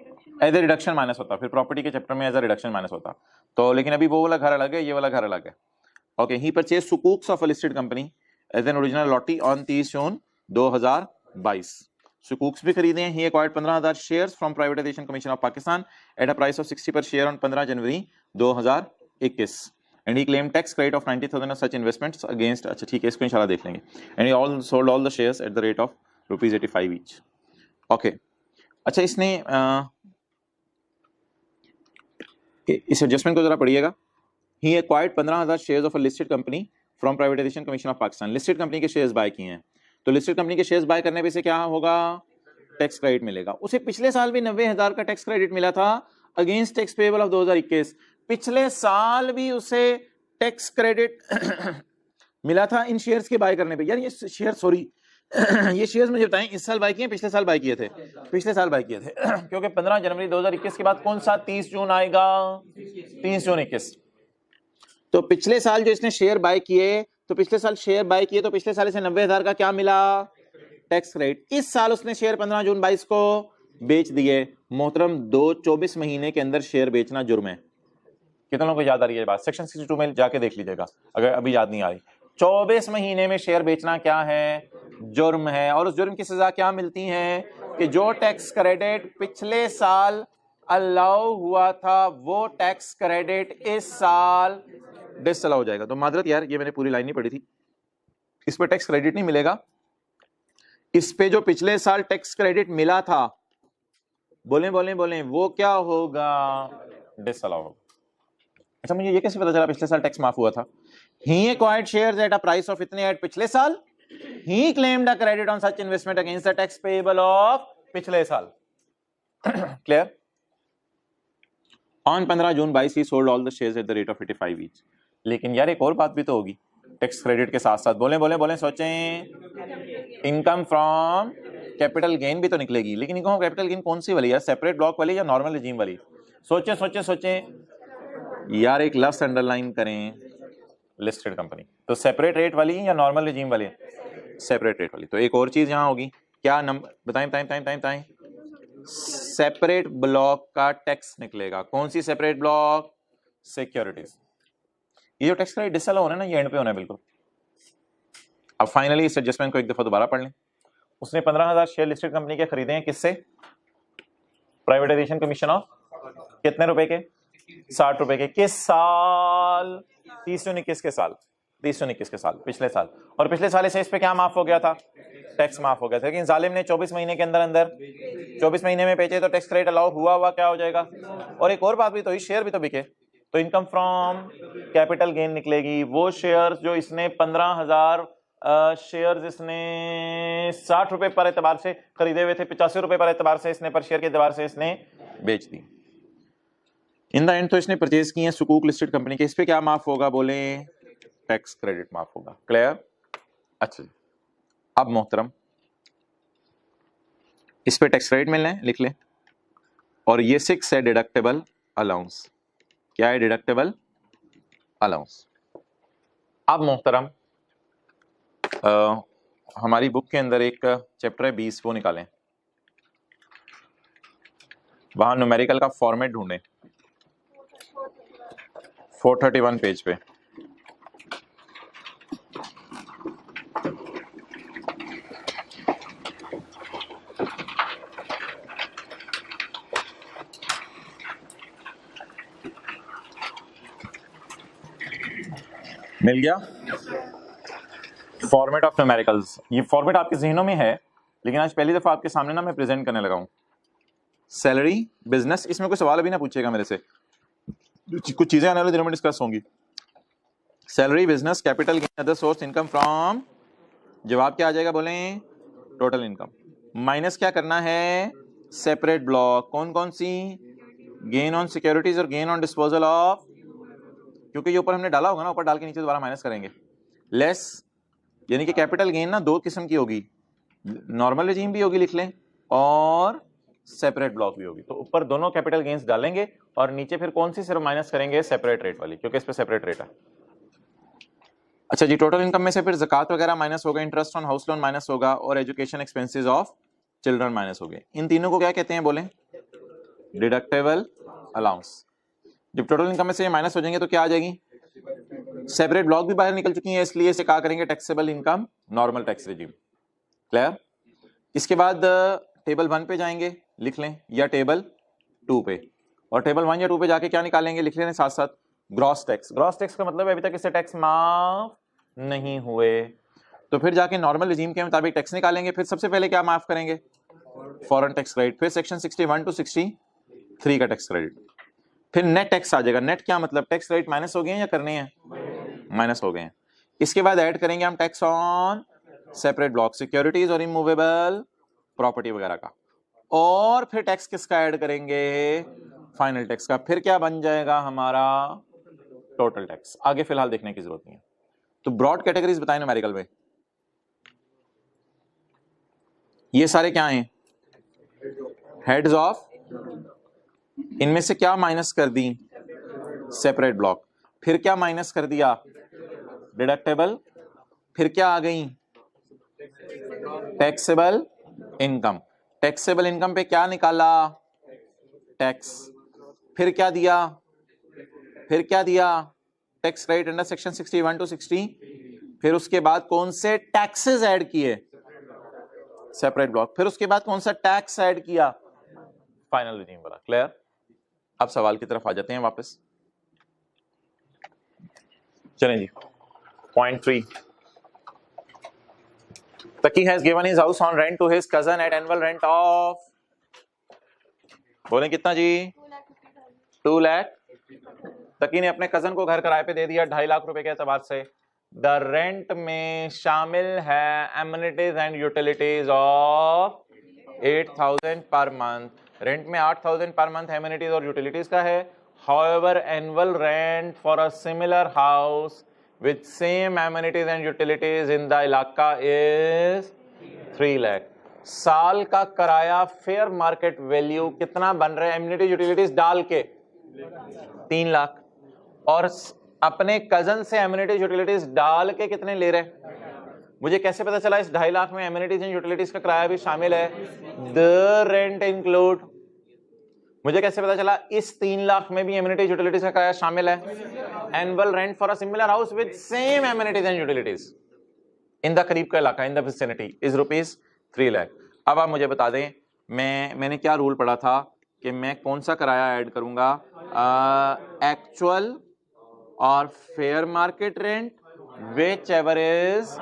एज ए रिडक्शन माइनस होता, फिर प्रॉपर्टी के चैप्टर में एज ए रिडक्शन माइनस होता. तो लेकिन अभी वो वाला घर अलग है, ये वाला घर अलग है. ओके, ही परचेज सुकूक्स of a listed company as an original allottee on 30 June 2022. सुकूक्स भी खरीदे हैं. He acquired 15,000 shares from privatization commission of Pakistan at a price of 60 per share on 15 January 2021. And he claim tax credit of 90,000 of such investments against. अच्छा ठीक है, इसको इंशाल्लाह देख लेंगे. And he all sold all the shares at the rate of ₹85 each. Okay, अच्छा इसने इस एडजस्टमेंट को जरा पढ़िएगा. He acquired 15,000 shares of a listed company from privatization commission of Pakistan. Listed company के शेयर्स बाय किए हैं, तो लिस्टेड कंपनी के शेयर्स बाय करने पे से क्या होगा? टैक्स क्रेडिट मिलेगा. उसे पिछले साल भी 90,000 का टैक्स क्रेडिट मिला था अगेंस्ट टैक्स पेएबल ऑफ 2021. पिछले साल भी उसे टैक्स क्रेडिट मिला था इन शेयर्स के बाय करने पे. यार ये शेयर ये शेयर्स मुझे बताएं, इस साल बाय किए, पिछले साल बाय किए थे? पिछले साल बाय किए थे क्योंकि 15 जनवरी 2021 के बाद कौन सा 30 जून आएगा? 30 जून 21. तो पिछले साल जो इसने शेयर बाय किए, तो पिछले साल शेयर बाय किए, तो पिछले साल इसे 90,000 का क्या मिला? Tax credit. इस साल उसने शेयर 15 जून 22 को बेच दिए। मोहतरम 24 महीने के अंदर शेयर बेचना जुर्म है। कितने लोगों को याद आ रही है बात? सेक्शन 62 में जाके देख लीजिएगा अगर अभी याद नहीं आ रही। 24 महीने में शेयर बेचना क्या है? जुर्म है। और उस जुर्म की सजा क्या मिलती है कि जो टैक्स क्रेडिट पिछले साल अलाउ हुआ था वो टैक्स क्रेडिट इस साल डिसअलाउ हो जाएगा। तो मादरत यार, ये मैंने पूरी लाइन नहीं पढ़ी थी, इस पे टैक्स क्रेडिट नहीं मिलेगा। इस पे जो पिछले साल टैक्स क्रेडिट मिला था, बोले बोले बोले, वो क्या होगा? डिसअलाउ होगा। अच्छा, मुझे ये कैसे पता चला पिछले साल टैक्स माफ हुआ था? He acquired shares at a price of इतने at पिछले साल। He claimed a credit on such investment against the tax payable of पिछले साल। Clear? On 15 June 22 he sold all the shares at the rate of 85 each। लेकिन यार एक और बात भी तो होगी टैक्स क्रेडिट के साथ साथ। बोले बोले बोले, सोचें, इनकम फ्रॉम कैपिटल गेन भी तो निकलेगी। लेकिन इनकम कैपिटल गेन कौन सी वाली यार? सेपरेट ब्लॉक वाली या नॉर्मल रिजीम वाली? सोचें सोचें सोचें यार, एक लफ्ज अंडरलाइन करें, लिस्टेड कंपनी। तो सेपरेट रेट वाली या नॉर्मल रिजीम वाली? सेपरेट रेट वाली। तो एक और चीज यहां होगी, क्या नंबर बताएं बताएं बताएं बताएं बताएं? सेपरेट ब्लॉक का टैक्स निकलेगा। कौन सी सेपरेट ब्लॉक? सिक्योरिटीज। ये जो टैक्स क्रेडिट डिसअलाउ होना है ना, ये एंड पे होना है बिल्कुल। अब फाइनली इस एडजस्टमेंट को एक दफा दोबारा पढ़ लें। उसने 15,000 शेयर लिस्टेड कंपनी के खरीदे हैं। किससे? प्राइवेटाइजेशन कमीशन ऑफ कितने रुपए के? 60 रुपए के। किस साल? 30-19 के साल। 30-19 के साल, पिछले साल। और पिछले साल से इस पे क्या माफ हो गया था? टैक्स माफ हो गया था। लेकिन जालिम ने 24 महीने के अंदर अंदर 24 महीने में बेचे तो टैक्स क्रेडिट अलाउ हुआ क्या हो जाएगा? और एक और बात भी तो, शेयर भी तो बिके, तो इनकम फ्रॉम कैपिटल गेन निकलेगी। वो शेयर जो इसने 15,000 शेयर इसने 60 रुपए पर एतबार से खरीदे हुए थे, 85 रुपए पर एतबार से इसने, पर शेयर के एतबार से इसने बेच दी। इन द एंड तो इसने परचेज किए सुकूक लिस्टेड कंपनी के। इस पे क्या माफ होगा? बोले टैक्स क्रेडिट माफ होगा। क्लियर? अच्छा, अब मोहतरम इस पे टैक्स क्रेडिट मिलना है, लिख ले। और ये 6 है डिडक्टेबल अलाउंस। क्या है? Deductible allowance. अब मोहतरम हमारी बुक के अंदर एक चैप्टर है 20, वो निकालें। वहां न्यूमेरिकल का फॉर्मेट ढूंढें 431 पेज पे। मिल गया फॉर्मेट ऑफ न्यूमेरिकल्स। ये फॉर्मेट आपके जहनों में है, लेकिन आज पहली दफा आपके सामने ना मैं प्रेजेंट करने लगा हूं। सैलरी, बिजनेस, इसमें कोई सवाल अभी ना पूछेगा मेरे से, कुछ चीजें आने वाले दिनों में डिस्कस होंगी। Salary, business, capital gain, other source income from, जवाब क्या आ जाएगा? बोले टोटल इनकम। माइनस क्या करना है? Separate block. कौन कौन सी? गेन ऑन सिक्योरिटीज और गेन ऑन डिस्पोजल ऑफ, क्योंकि ये ऊपर हमने डाला होगा ना, ऊपर डाल के नीचे दोबारा माइनस करेंगे। लेस, यानी कि कैपिटल गेन ना दो किस्म की होगी, नॉर्मल रेजीम भी होगी लिख लें, और सेपरेट ब्लॉक भी होगी। तो ऊपर दोनों कैपिटल गेन्स डालेंगे और नीचे फिर कौन सी सिर्फ माइनस करेंगे? सेपरेट रेट वाली, क्योंकि इस पे सेपरेट रेट है। अच्छा जी, टोटल इनकम में से फिर ज़कात वगैरह माइनस होगा, interest on house loan minus होगा, और education expenses of children minus हो गए। इन तीनों को क्या कहते हैं? बोले डिडक्टेबल अलाउंस। जब टोटल इनकम में से माइनस हो जाएंगे तो क्या आ जाएगी? सेपरेट ब्लॉक भी बाहर निकल चुकी है, इसलिए इसे क्या करेंगे? Taxable income, normal tax regime. Clear? इसके बाद टेबल 1 पे जाएंगे, लिख लें, या टेबल 2 पे। और टेबल 1 या 2 पे जाके क्या निकालेंगे? लिख लें साथ साथ ग्रॉस टैक्स। ग्रॉस टैक्स का मतलब अभी तक इससे टैक्स माफ नहीं हुए, तो फिर जाके नॉर्मल रिजीम के मुताबिक टैक्स निकालेंगे। फिर सबसे पहले क्या माफ करेंगे? Foreign tax credit. फिर सेक्शन 61 to 63 का टैक्स क्रेडिट। फिर नेट टैक्स आ जाएगा। नेट क्या मतलब? टैक्स क्रेडिट माइनस हो गए हैं या करने हैं? माइनस हो गए हैं। इसके बाद ऐड करेंगे हम tax on separate block, securities और इमूवेबल प्रॉपर्टी वगैरह का। और फिर टैक्स किसका ऐड करेंगे? फाइनल टैक्स का। फिर क्या बन जाएगा हमारा? Total tax. आगे फिलहाल देखने की जरूरत नहीं है। तो ब्रॉड कैटेगरीज बताएं न्यूमेरिकल में। ये सारे क्या हैं? Heads of. इनमें से क्या माइनस कर दी? Separate block. फिर क्या माइनस कर दिया? डिडक्टेबल। फिर क्या आ गई? Taxable income. टैक्सेबल इनकम पे क्या निकाला, टैक्स, फिर क्या दिया, tax credit under section 61 to 60, फिर उसके बाद कौन से टैक्सेस ऐड किए, सेपरेट ब्लॉक, फिर उसके बाद कौन सा टैक्स ऐड किया, फाइनल रिजीम वाला। क्लियर? अब सवाल की तरफ आ जाते हैं वापस। चलें जी, point 3, Taki has given his house on rent to his cousin at annual rent of, बोलें कितना जी, 2 लाख। तकी ने अपने कजन को घर किराए पे दे दिया 2.5 लाख रुपए के एतबार से। द रेंट में शामिल है amenities and utilities of 8,000 per month. Rent में 8,000 पर मंथ एमिनिटीज और यूटिलिटीज का है। However annual rent for a similar house with same amenities and utilities in the इलाका इज 3 लाख। साल का किराया फेयर मार्केट वैल्यू कितना बन रहा है एमिनिटीज यूटिलिटीज डाल के, 3 लाख, और अपने कजन से एमिनिटीज यूटिलिटीज डाल के कितने ले रहे? मुझे कैसे पता चला इस 2.5 लाख में एमिनिटीज एंड यूटिलिटीज का किराया भी शामिल है? The rent include. मुझे कैसे पता चला इस 3 लाख में भी एमिनिटीज यूटिलिटीज का किराया शामिल है? Annual rent for a similar house with same amenities and utilities in the करीब का इलाका, in the vicinity, is rupees 3 lakh. अब आप मुझे बता दें, मैंने क्या रूल पढ़ा था कि मैं कौन सा किराया ऐड करूंगा, एक्चुअल और fair market rent whichever is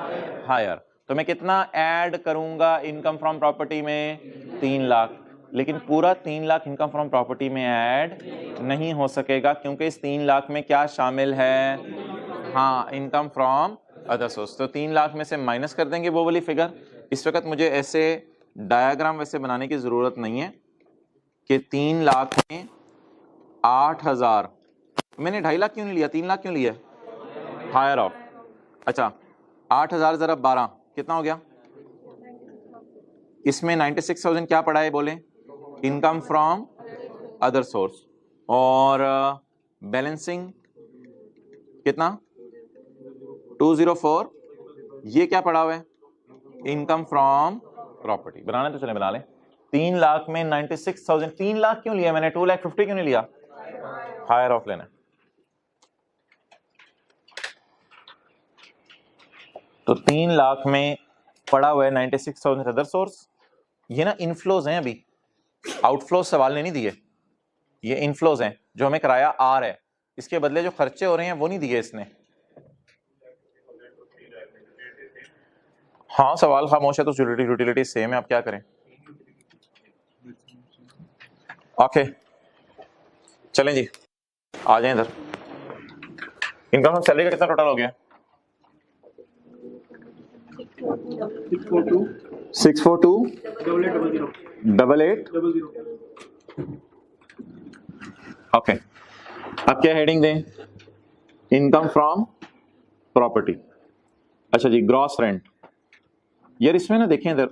higher. तो मैं कितना ऐड करूंगा इनकम फ्रॉम प्रॉपर्टी में? 3 लाख। लेकिन पूरा 3 लाख इनकम फ्रॉम प्रॉपर्टी में ऐड नहीं हो सकेगा क्योंकि इस 3 लाख में क्या शामिल है? हाँ, इनकम फ्रॉम अदर सोर्स। तो 3 लाख में से माइनस कर देंगे वो वाली फिगर। इस वक्त मुझे ऐसे डायग्राम वैसे बनाने की जरूरत नहीं है कि 3 लाख में 8,000, मैंने 2.5 लाख क्यों नहीं लिया, 3 लाख क्यों लिया? Higher of. अच्छा, 8,000 जरा 12 कितना हो गया? इसमें 96,000 क्या पड़ा है बोले? Income from other source. और बैलेंसिंग कितना? 204। ये क्या पड़ा हुआ है? Income from property. बनाना तो चले बना लें। 3 लाख में 96,000, 3 लाख क्यों लिया मैंने? 2,50,000 क्यों नहीं लिया? हायर ऑफ लेना। तो 3 लाख में पड़ा हुआ है 96,000 अदर सोर्स। ये ना इनफ्लोज हैं, अभी आउटफ्लोज सवाल ने नहीं दिए, ये इनफ्लोज हैं जो हमें किराया आ रहा है, इसके बदले जो खर्चे हो रहे हैं वो नहीं दिए इसने। हाँ, सवाल खामोश है तो यूटिलिटी सेम है, आप क्या करें? ओके, चलें जी, आ जाएं इधर। इनकम ऑफ सैलरी का कितना टोटल हो गया? 642 8800। ओके, अब क्या हेडिंग दें? Income from property. अच्छा जी, ग्रॉस रेंट। यार इसमें ना देखें इधर,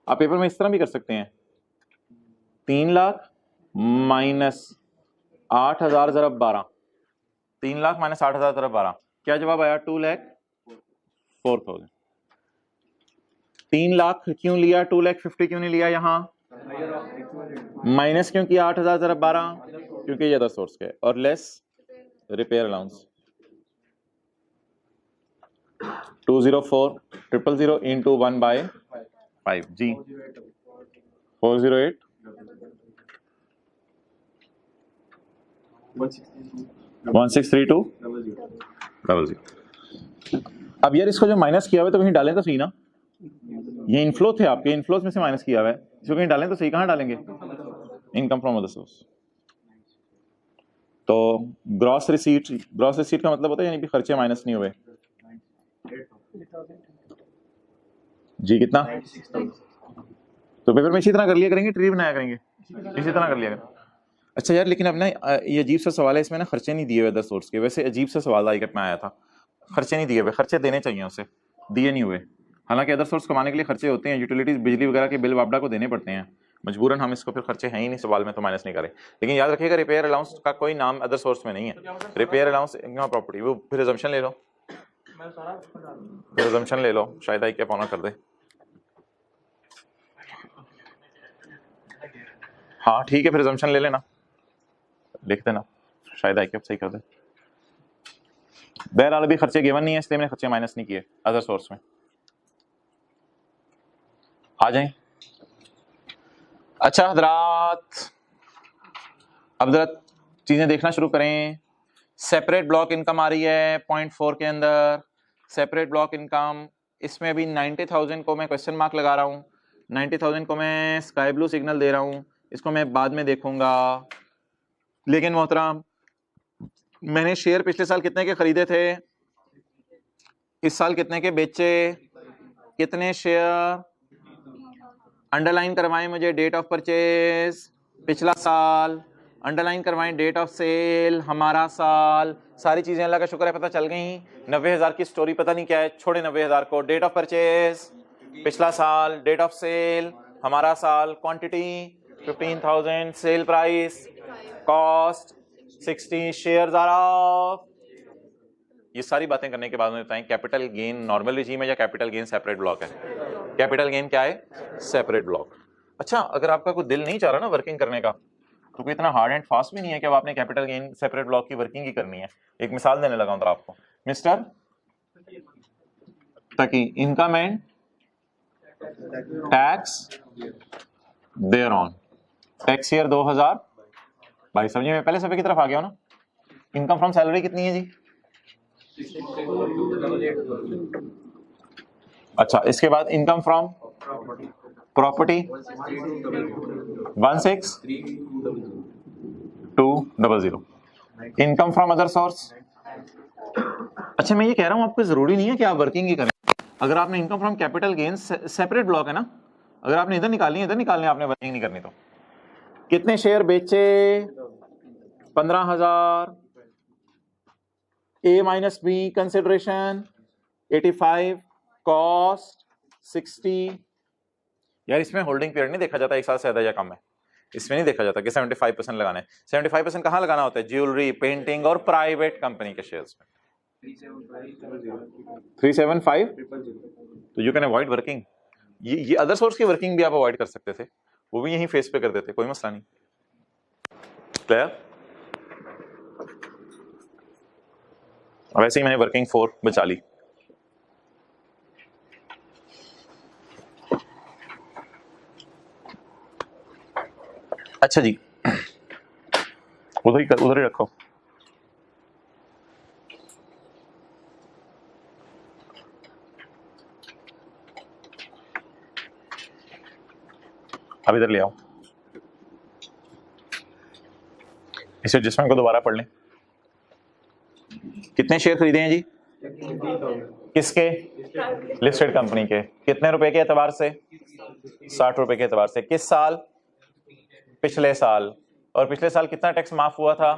आप पेपर में इस तरह भी कर सकते हैं, 3 लाख माइनस 8,000 ज़रब 12, 3 लाख माइनस 8,000 ज़रब 12, क्या जवाब आया? 2,04,000। 3 लाख क्यों लिया? 2,50,000 क्यों नहीं लिया? यहाँ माइनस क्यों किया 8,000 ज़रब 12? क्योंकि ये अदर सोर्स का है, और लेस रिपेयर अलाउंस। 204,000 इंटू 1/5 जी, 408 163200। अब यार इसको जो माइनस किया हुआ है तो कहीं डालें तो सही ना, ये इनफ्लो थे आपके, इनफ्लोस में से माइनस किया हुआ है, इसको कहीं डालें तो सही। कहाँ डालेंगे? Income from other source. तो ग्रॉस रिसीट, ग्रॉस रिसीट का मतलब होता है यानी कि खर्चे माइनस नहीं हुए जी। कितना? तो पेपर में इसी तरह कर लिया करेंगे, ट्री बनाया करेंगे, इसी तरह कर लिया करेंगे। अच्छा यार, लेकिन अब ना ये अजीब सा सवाल है, इसमें ना खर्चे नहीं दिए हुए अदर सोर्स के। वैसे अजीब सा सवाल आई कट में आया था, खर्चे नहीं दिए हुए, खर्चे देने चाहिए उसे, दिए नहीं हुए। हालांकि अदर सोर्स कमाने के लिए खर्चे होते हैं, यूटिलिटीज बिजली वगैरह के बिल वापडा को देने पड़ते हैं मजबूरन, हम इसको फिर खर्चे हैं ही नहीं सवाल में तो माइनस नहीं करें। लेकिन याद रखिएगा रिपेयर अलाउंस का कोई नाम अदर सोर्स में नहीं है। रिपेयर अलाउंस इनकम प्रॉपर्टी, वो फिर अजम्पशन ले लो, फिर अजम्पशन ले लो, शायद आई क्या पौना कर दे। हाँ ठीक है, फिर assumption ले लेना, लिख देना, शायद आई सही कर दे। बहरहाल अभी खर्चे गिवन नहीं है इसलिए मैंने खर्चे माइनस नहीं किए अदर सोर्स में। आ जाएं। अच्छा हजरात, अब जरा चीजें देखना शुरू करें। सेपरेट ब्लॉक इनकम आ रही है 0.4 के अंदर, सेपरेट ब्लॉक इनकम। इसमें अभी 90,000 को मैं क्वेश्चन मार्क लगा रहा हूँ, 90,000 को मैं स्काई ब्लू सिग्नल दे रहा हूँ, इसको मैं बाद में देखूंगा। लेकिन मोहतरम, मैंने शेयर पिछले साल कितने के खरीदे थे, इस साल कितने के बेचे, कितने शेयर, अंडरलाइन करवाएं मुझे डेट ऑफ परचेज पिछला साल, अंडरलाइन करवाएं डेट ऑफ सेल हमारा साल। सारी चीजें अल्लाह का शुक्र है पता चल गई। 90,000 की स्टोरी पता नहीं क्या है, छोड़े 90,000 को। डेट ऑफ परचेज पिछला साल, डेट ऑफ सेल हमारा साल, quantity 15,000, sale price, cost 60, shares are of. ये सारी बातें करने के बाद में बताएं कैपिटल गेन नॉर्मल रिजीम है या कैपिटल गेन सेपरेट ब्लॉक है। कैपिटल गेन क्या है, सेपरेट ब्लॉक। अच्छा, अगर आपका कोई दिल नहीं चाह रहा ना वर्किंग करने का, तो कोई इतना हार्ड एंड फास्ट भी नहीं है कि अब आपने कैपिटल गेन सेपरेट ब्लॉक की वर्किंग ही करनी है। एक मिसाल देने लगा हूं आपको, mister Taki income and tax thereon tax year 2000। भाई समझिए, मैं पहले सभी की तरफ आ गया हूं ना। इनकम फ्रॉम सैलरी कितनी है जी? अच्छा, इसके बाद income from property 16,200। Income from other source. अच्छा, मैं ये कह रहा हूं आपको जरूरी नहीं है कि आप वर्किंग ही करें। अगर आपने income from capital gain separate block है ना, अगर आपने इधर निकालनी है, इधर निकालनी है, आपने वर्किंग नहीं करनी तो कितने शेयर बेचे? 15,000। ए माइनस बी कंसिडरेशन 85, कॉस्ट 60। यार इसमें होल्डिंग पीरियड नहीं देखा जाता, एक साल से ज्यादा या कम है, इसमें नहीं देखा जाता कि 75% लगाना है। 75% कहाँ लगाना होता है? ज्वेलरी, पेंटिंग और प्राइवेट कंपनी के शेयर्स में। 375, तो यू कैन अवॉइड वर्किंग। ये अदर सोर्स की वर्किंग भी आप अवॉइड कर सकते थे, वो भी यहीं फेस पे कर देते, कोई मसला नहीं। क्लियर? वैसे ही मैंने वर्किंग 4 बचा ली। अच्छा जी, उधर ही रखो। अब इधर ले आओ, इस एडजस्टमेंट को दोबारा पढ़ लें। कितने शेयर खरीदे हैं जी? किसके? लिस्टेड कंपनी के। कितने रुपए के एतबार से? 60 रुपए के एतबार से। किस साल? पिछले साल। और पिछले साल कितना टैक्स माफ हुआ था?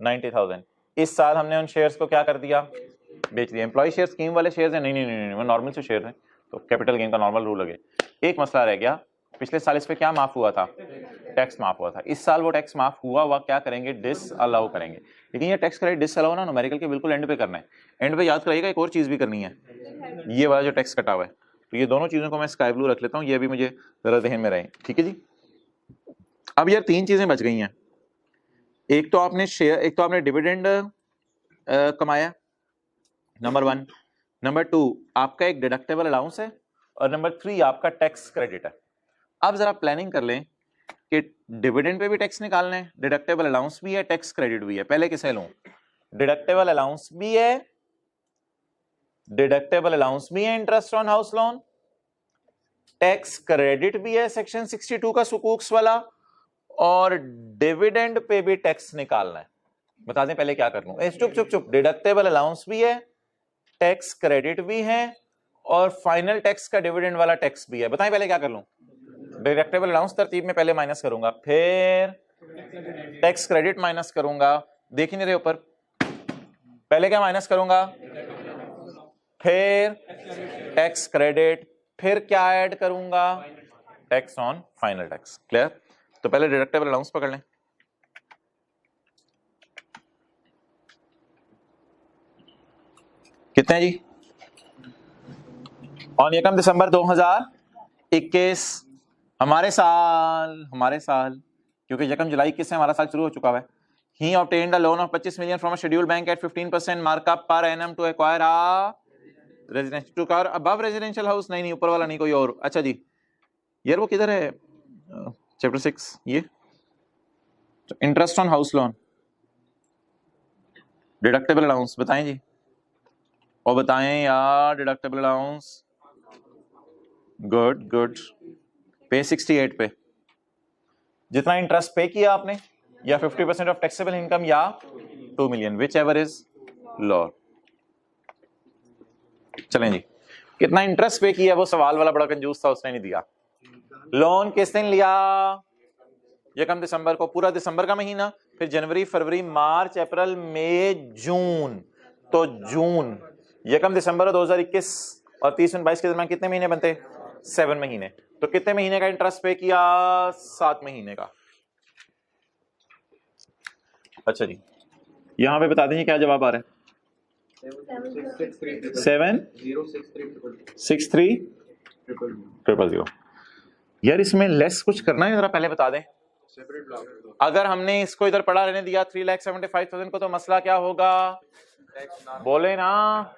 90,000। इस साल हमने उन शेयर्स को क्या कर दिया? बेच दिया। एम्प्लॉय शेयर स्कीम वाले शेयर्स हैं? नहीं, वो नॉर्मल से शेयर हैं, तो कैपिटल गेन का नॉर्मल रूल लगे। एक मसला रह गया, पिछले साल इस पे क्या माफ हुआ था? टैक्स माफ हुआ था। इस साल वो टैक्स माफ हुआ क्या करेंगे? डिस अलाउ करेंगे। लेकिन ये टैक्स क्रेडिट डिस अलाउ ना न्यूमेरिकल के बिल्कुल एंड पे करना है। एंड पे याद कराइएगा, एक और चीज भी करनी है, ये वाला जो टैक्स कटा हुआ है। तो ये दोनों चीजों को मैं स्काई ब्लू रख लेता हूँ, ये भी मुझे जरा ध्यान में रहे, ठीक है जी। अब यार 3 चीजें बच गई हैं। एक तो आपने शेयर, एक तो आपने डिविडेंड कमाया, नंबर 1। नंबर 2 आपका एक डिडक्टेबल अलाउंस है, और नंबर 3 आपका टैक्स क्रेडिट है। अब जरा प्लानिंग कर लें कि डिविडेंड पे भी टैक्स निकालना है, डिडक्टेबल अलाउंस भी है, टैक्स क्रेडिट भी है। पहले किसे लूं? डिडक्टेबल अलाउंस भी है, डिडक्टेबल अलाउंस भी है interest on house loan, tax credit भी है सेक्शन 62 का सुकूक्स वाला, और डिविडेंड पे भी टैक्स निकालना है। बता दें पहले क्या कर लूं? चुप, डिडक्टेबल अलाउंस भी है, टैक्स क्रेडिट भी है, और फाइनल टैक्स का डिविडेंड वाला टैक्स भी है। बताएं पहले क्या कर लूं? डिडक्टेबल अलाउंस तरतीब में पहले माइनस करूंगा, फिर टैक्स क्रेडिट माइनस करूंगा। देख ही नहीं रहे ऊपर, पहले क्या माइनस करूंगा? फिर टैक्स क्रेडिट, फिर क्या ऐड करूंगा? Tax on final tax. Clear? तो पहले डिडक्टेबल अलाउंस पकड़ लें। कितने जी? ऑन एकम दिसंबर 2021 हमारे साल क्योंकि यकम जुलाई किससे हमारा साल शुरू हो चुका हुआ है। He obtained a loan of 25 million from a scheduled bank at 15% markup per annum to acquire a residential to car above residential house। नहीं ऊपर वाला नहीं, कोई और। अच्छा जी यार वो किधर है, चैप्टर 6 ये interest on house loan, deductible allowance बताएं जी, और बताएं यार डिडक्टेबल अलाउंस। Good good. पे 68 पे जितना इंटरेस्ट पे किया आपने, या 50% ऑफ टैक्सेबल इनकम, या 2 million, which ever is lower. चलें जी, कितना इंटरेस्ट पे किया वो सवाल वाला बड़ा कंजूस था, उसने नहीं दिया। लोन किस दिन लिया, यकम दिसंबर को, पूरा दिसंबर का महीना, फिर जनवरी फरवरी मार्च अप्रैल मई जून, तो जून, यकम दिसंबर 2021 और 30/22 के दरमियान कितने महीने बनते, 7 महीने। तो कितने महीने का इंटरेस्ट पे किया, 7 महीने का। अच्छा जी यहां पे बता देंगे क्या जवाब आ रहा है, 76300। यार इसमें लेस कुछ करना है, जरा पहले बता दें। अगर हमने इसको इधर पड़ा रहने दिया 3,75,000 को, तो मसला क्या होगा, बोले ना,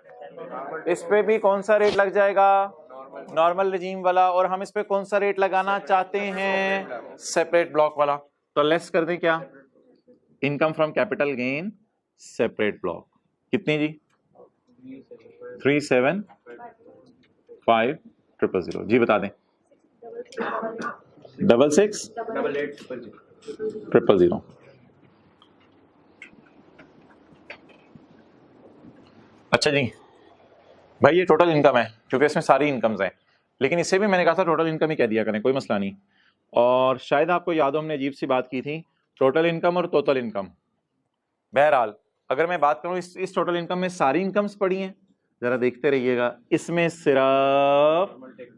इस पे भी कौन सा रेट लग जाएगा, नॉर्मल रिजीम वाला, और हम इस पे कौन सा रेट लगाना चाहते हैं, सेपरेट ब्लॉक वाला। तो लेस कर दें क्या, income from capital gain separate block, कितनी जी, 3,750,000 जी बता दें, 66,88,000। अच्छा जी भाई ये टोटल इनकम है, क्योंकि इसमें सारी इनकम्स हैं, लेकिन इसे भी मैंने कहा था टोटल इनकम ही कह दिया करें, कोई मसला नहीं। और शायद आपको याद हो हमने अजीब सी बात की थी, टोटल इनकम और टोटल इनकम। बहरहाल अगर मैं बात करूं इस टोटल इनकम में सारी इनकम्स पड़ी हैं, जरा देखते रहिएगा, इसमें सिर्फ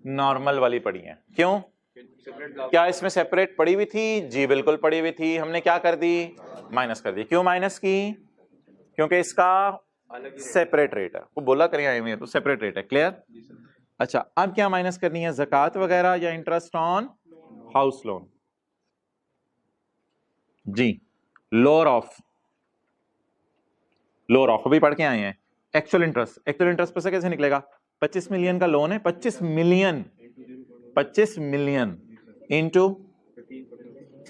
नॉर्मल वाली पड़ी हैं। क्यों, क्या इसमें सेपरेट पड़ी हुई थी, जी बिल्कुल पड़ी हुई थी, हमने क्या कर दी, माइनस कर दी। क्यों माइनस की, क्योंकि इसका सेपरेट रेट है, वो बोला करें आए में तो सेपरेट रेट है, क्लियर। अच्छा अब क्या माइनस करनी है, ज़कात वगैरह या इंटरेस्ट ऑन हाउस लोन, जी लोअर ऑफ अभी पढ़ के आए हैं। एक्चुअल इंटरेस्ट पैसा कैसे निकलेगा, 25 मिलियन का लोन है, 25 मिलियन इनटू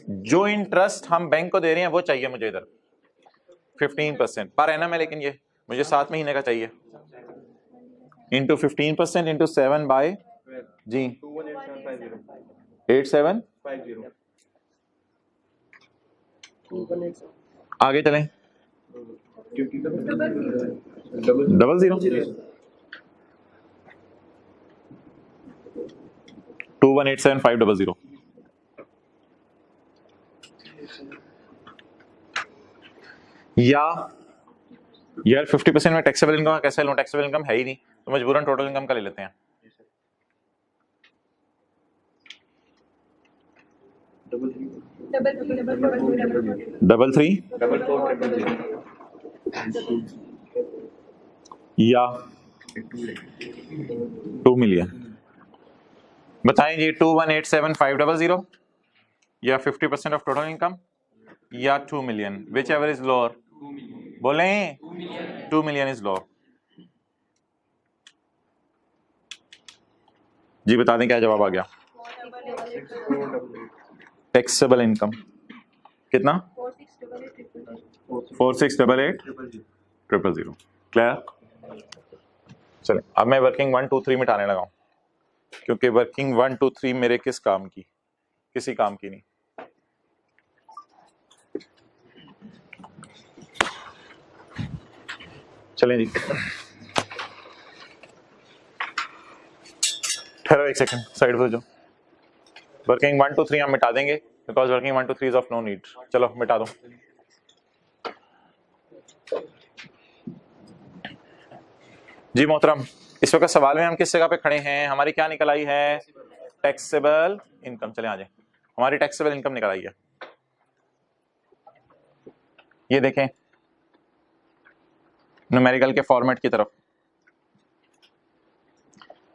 जो इंटरेस्ट हम बैंक को दे रहे हैं वो चाहिए मुझे इधर 15% पर एनम है, लेकिन ये मुझे 7 महीने का चाहिए, इंटू 15% इंटू 7 बाय जी 8750। आगे चलें, 218750 या यार 50% में टैक्सेबल इनकम कैसे लूं, टैक्सेबल इनकम है ही नहीं, तो मजबूरन टोटल इनकम का ले लेते हैं। डबल थ्री या 2 मिलियन, बताएं जी, 218750 या 50% ऑफ टोटल इनकम या 2 million, which ever is lower, बोलें 2 मिलियन इज लोअर। जी बता दें क्या जवाब आ गया, टैक्सेबल इनकम कितना, 4688,000। क्लियर। चले अब मैं वर्किंग 1 2 3 मिटाने लगा हूं, क्योंकि वर्किंग 1 2 3 मेरे किस काम की, किसी काम की नहीं। चलें जी, ठहरो एक सेकंड, साइड पर जाओ। वर्किंग 1 2 3 हम मिटा देंगे, because working 1 2 3 is of no need. चलो मिटा दो। जी मोहतरम, इस वक्त सवाल में हम किस जगह पे खड़े हैं, हमारी क्या निकल आई है, टैक्सेबल इनकम। चले आ जाए, हमारी टैक्सेबल इनकम निकल आई है, ये देखें न्यूमेरिकल के फॉर्मेट की तरफ।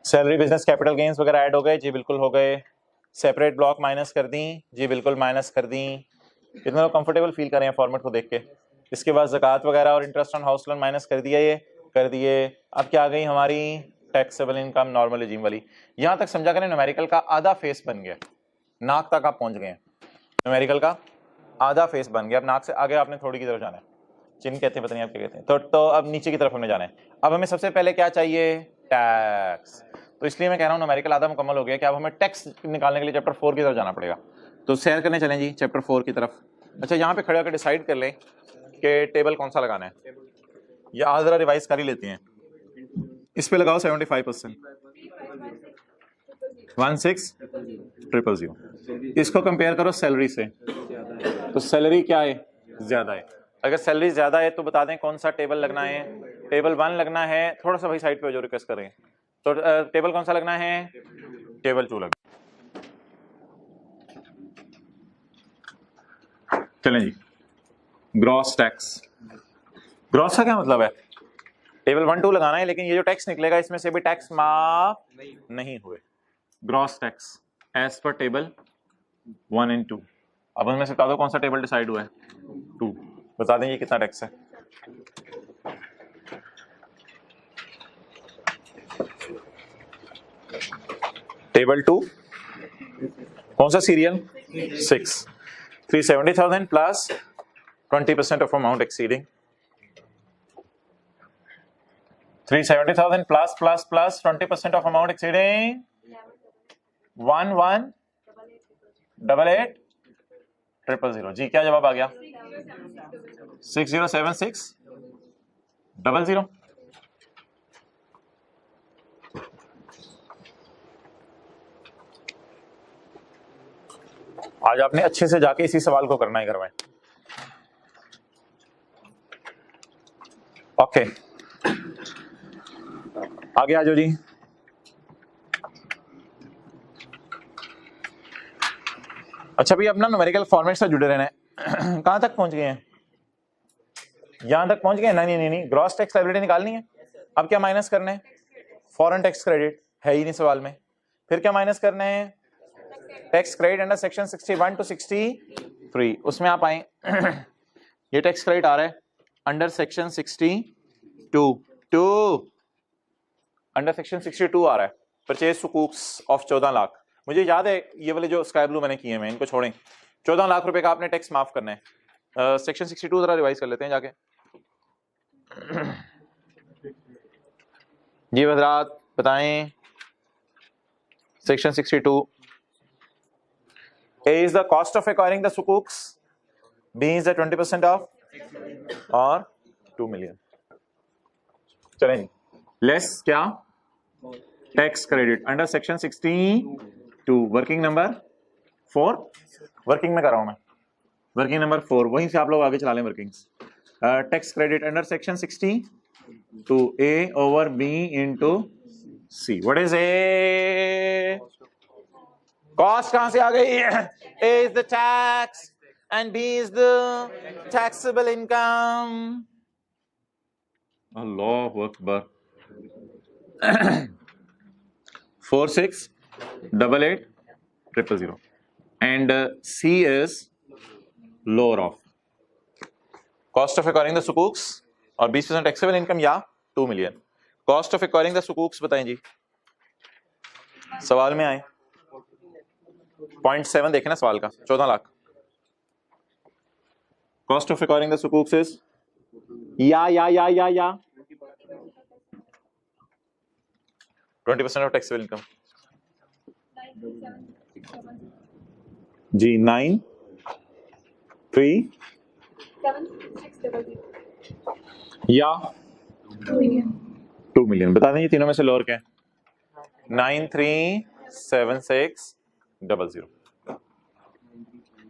सैलरी बिजनेस कैपिटल गेन्स वगैरह ऐड हो गए, जी बिल्कुल हो गए। सेपरेट ब्लॉक माइनस कर दी, जी बिल्कुल माइनस कर दी। कितने लोग कंफर्टेबल फील कर रहे हैं फॉर्मेट को देख के? इसके बाद ज़कात वगैरह और interest on house loan minus कर दिया, ये कर दिए। अब क्या आ गई हमारी टैक्सेबल इनकम नॉर्मल रिजीम वाली। यहां तक समझा करें न्यूमेरिकल का आधा फेस बन गया, नाक तक आप पहुंच गए हैं, न्यूमेरिकल का आधा फेस बन गया। अब नाक से आगे आपने थोड़ी की तरफ जाना है, चिन्ह कहते हैं पता नहीं आप क्या कहते हैं। तो अब नीचे की तरफ हमें जाना है। अब हमें सबसे पहले क्या चाहिए? टैक्स। तो इसलिए मैं कह रहा हूँ न्यूमेरिकल आधा मुकम्मल हो गया कि अब हमें टैक्स निकालने के लिए चैप्टर 4 की तरफ जाना पड़ेगा। तो सैर करने चलें जी चैप्टर 4 की तरफ। अच्छा यहाँ पे खड़े होकर डिसाइड कर लें कि टेबल कौन सा लगाना है, या आज जरा रिवाइज कर ही लेते हैं। इस पे लगाओ 75%, 16,000। इसको कंपेयर करो सैलरी से, तो सैलरी क्या है? ज्यादा है। अगर सैलरी ज्यादा है तो बता दें कौन सा टेबल लगना है? टेबल 1 लगना है। थोड़ा सा भाई साइड पे जो रिक्वेस्ट करें, तो टेबल कौन सा लगना है? टेबल 2 लगना। चलें जी, ग्रॉस टैक्स। ग्रॉस का क्या मतलब है? टेबल 1 2 लगाना है, लेकिन ये जो टैक्स निकलेगा इसमें से भी टैक्स माफ नहीं हुए। Gross tax as per table 1 and 2। अब उनमें से बता दो कौन सा टेबल डिसाइड हुआ है? 2। बता दें ये कितना टैक्स है? टेबल 2 कौन सा serial? 6। 370,000 plus 20% of amount exceeding. 370,000 plus 20% of amount exceeding 118800। जी क्या जवाब आ गया? 607600। आज आपने अच्छे से जाके इसी सवाल को करना ही करवाएं। ओके आगे आ जाओ जी। अच्छा भाई अपना न्यूमेरिकल फॉर्मेट से जुड़े रहना है। कहां तक पहुंच गए हैं? यहां तक पहुंच गए? नहीं, ग्रॉस टैक्स लायबिलिटी निकालनी है। अब क्या माइनस करना है? फॉरेन टैक्स क्रेडिट है ही नहीं सवाल में। फिर क्या माइनस करना है? Tax credit under section 61 to 63। उसमें आप आए ये टैक्स क्रेडिट आ रहा है अंडर सेक्शन 62 अंडर सेक्शन 62 आ रहा है। परचेज सुकूक्स ऑफ 14 लाख। मुझे याद है ये वाले जो स्काई ब्लू मैंने किए हैं, इनको छोड़ें। 14 लाख रुपए का आपने टैक्स माफ करना है। सेक्शन 62 जरा रिवाइज कर लेते हैं जाके। जी हजरात बताएं। Section 62 A is the cost of acquiring the sukuks, B is the 20% of और 2 million। चलें लेस क्या? Tax credit under section 62 working number 4। Working में कर रहा हूं मैं, वर्किंग नंबर 4। वहीं से आप लोग आगे चला लें workings. Tax credit under section 62 A over B into C। What is a? Cost कहां से आ गई? A is the tax and B is the taxable income। अल्लाहु Akbar. 468800 and C is lower of cost of acquiring the sukuks और 20% taxable income या 2 million। Cost of acquiring the सुकूक्स बताएं जी, सवाल में आए 0.7 देखे ना सवाल का, 14 lakh. Cost of acquiring the सुकूक्स इज या 20% ऑफ टैक्सेबल इनकम। जी 937 या 2 मिलियन। बता दें ये तीनों में से लोअर क्या है? 937600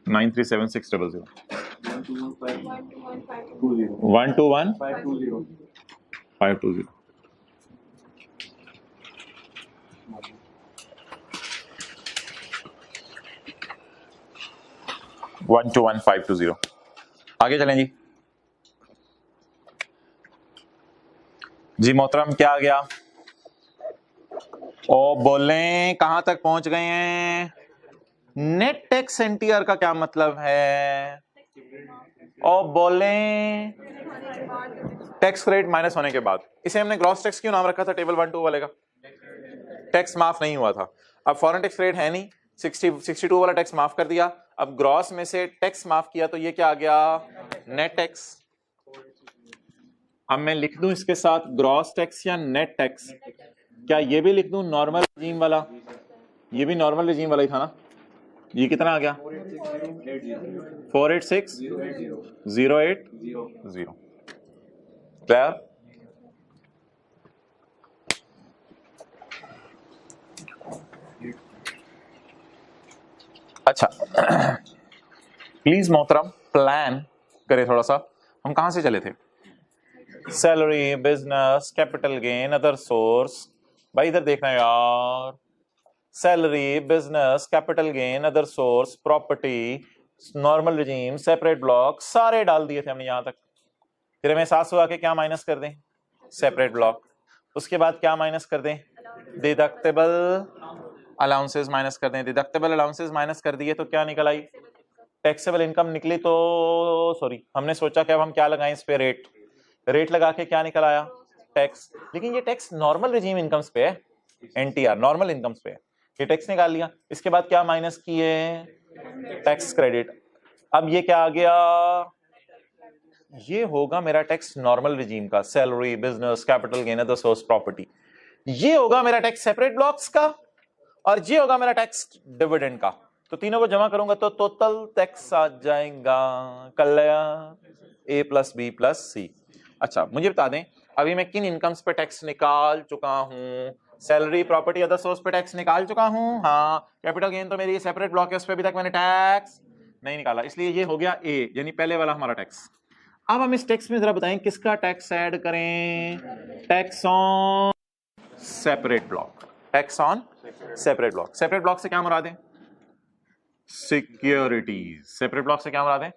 937600 121520 121520। आगे चलें जी। जी मोहतरम क्या आ गया? ओ बोलें कहां तक पहुंच गए हैं? नेट टैक्स एनटीआर का क्या मतलब है? और बोले टैक्स क्रेडिट माइनस होने के बाद। इसे हमने ग्रॉस टैक्स क्यों नाम रखा था टेबल 1-2 वाले का? टैक्स माफ नहीं हुआ था। अब फॉरेन टैक्स रेट है नहीं, 62 वाला टैक्स माफ कर दिया। अब ग्रॉस में से टैक्स माफ किया तो ये क्या आ गया? Net tax. अब मैं लिख दूं इसके साथ ग्रॉस टैक्स या नेट टैक्स? क्या ये भी लिख दूं नॉर्मल रिजीम वाला? ये भी नॉर्मल रिजीम वाला ही था ना। ये कितना आ गया? 486,080 क्लियर? अच्छा प्लीज मोहतरम प्लान करें थोड़ा सा। हम कहां से चले थे? Salary, business, capital gain, other source. भाई इधर देखना यार, salary, business, capital gain, other source, property, normal regime, separate block, सारे डाल दिए थे हमने यहां तक। फिर हमें एहसास हुआ कि क्या माइनस कर दें? Separate block. उसके बाद क्या माइनस कर दें? डिडक्टेबल अलाउंसेस माइनस कर दें। डिडक्टेबल अलाउंसेस माइनस कर दिए तो क्या निकल आई? टैक्सेबल इनकम निकली। तो सॉरी, हमने सोचा कि अब हम क्या लगाएं इस पे? रेट लगा के क्या निकल आया? टैक्स। लेकिन ये टैक्स नॉर्मल रिजीम इनकम्स पे है, एनटीआर नॉर्मल इनकम्स पे है। ये टैक्स निकाल लिया। इसके बाद क्या माइनस किए? Tax credit. अब ये क्या आ गया? ये होगा मेरा टैक्स नॉर्मल रिजीम का, salary, business, capital gain, other source, property. ये होगा मेरा टैक्स सेपरेट ब्लॉक्स का, और ये होगा मेरा टैक्स डिविडेंड का। तो तीनों को जमा करूंगा तो टोटल टैक्स आ जाएगा कल्याण A + B + C। अच्छा मुझे बता दें अभी मैं किन इनकम्स पे टैक्स निकाल चुका हूं? सैलरी, प्रॉपर्टी, अदर सोर्स पे टैक्स निकाल चुका हूं। हाँ, कैपिटल गेन तो मेरी सेपरेट ब्लॉक है, उस पे अभी तक मैंने टैक्स नहीं निकाला, इसलिए ये हो गया A, यानी पहले वाला हमारा टैक्स। अब हम इस टैक्स में जरा बताएं किसका टैक्स ऐड करें? Tax on separate block. Tax on separate block. Separate block से क्या मुराद है? सिक्योरिटीज। सेपरेट ब्लॉक से क्या मुराद है?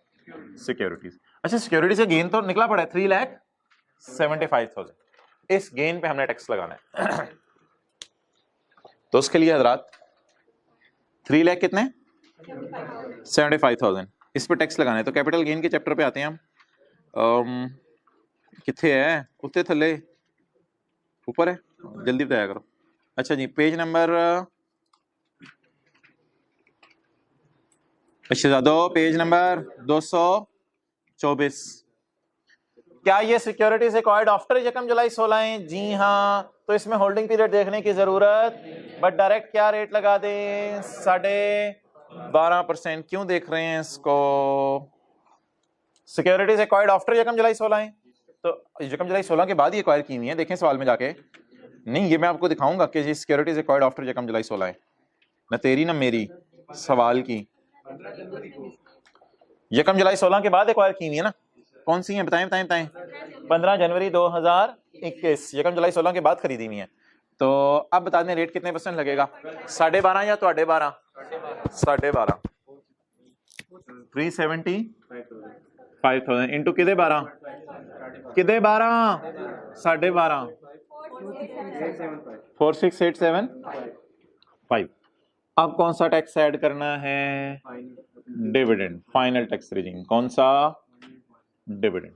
सिक्योरिटीज। अच्छा सिक्योरिटी से गेन तो निकला पड़ा है 3,75,000। इस गेन पे हमने टैक्स लगाना है। तो उसके लिए हजरात 3 लाख कितने? 75,000 इस पे टैक्स लगाना है। तो कैपिटल गेन के चैप्टर पे आते हैं हम। किथे है? उत्ते थले ऊपर है, जल्दी बताया करो। अच्छा जी, पेज नंबर पेज नंबर 224। क्या ये सिक्योरिटीज एक्वायर्ड आफ्टर 1 जुलाई 16 है? जी हाँ। तो इसमें होल्डिंग पीरियड देखने की जरूरत, बट डायरेक्ट क्या रेट लगा दें? 12.5%। क्यों देख रहे हैं इसको? सिक्योरिटीज एक्वायर्ड आफ्टर 1 जुलाई 16 है, तो 1 जुलाई 16 के बाद ही एक्वायर की हुई है। देखें सवाल में जाके, नहीं ये मैं आपको दिखाऊंगा कि ये सिक्योरिटीज एक्वायर्ड आफ्टर 1 जुलाई 16 है, ना तेरी ना मेरी सवाल की। 1 जुलाई 16 के बाद एक्वायर की हुई है ना। कौन सी है? बताएं बताएं बताएं। 15 जनवरी 2021 1 जुलाई 16 के बाद खरीदी हुई है। तो अब बता दें रेट कितने % लगेगा? 12.5 या 12.5? 12.5। 375,000 इंटू किधे 12? किधे 12? 12.5। 46,875। अब कौन सा टैक्स ऐड करना है? डिविडेंड। फाइनल टैक्स रेजिम कौन सा? डिविडेंड।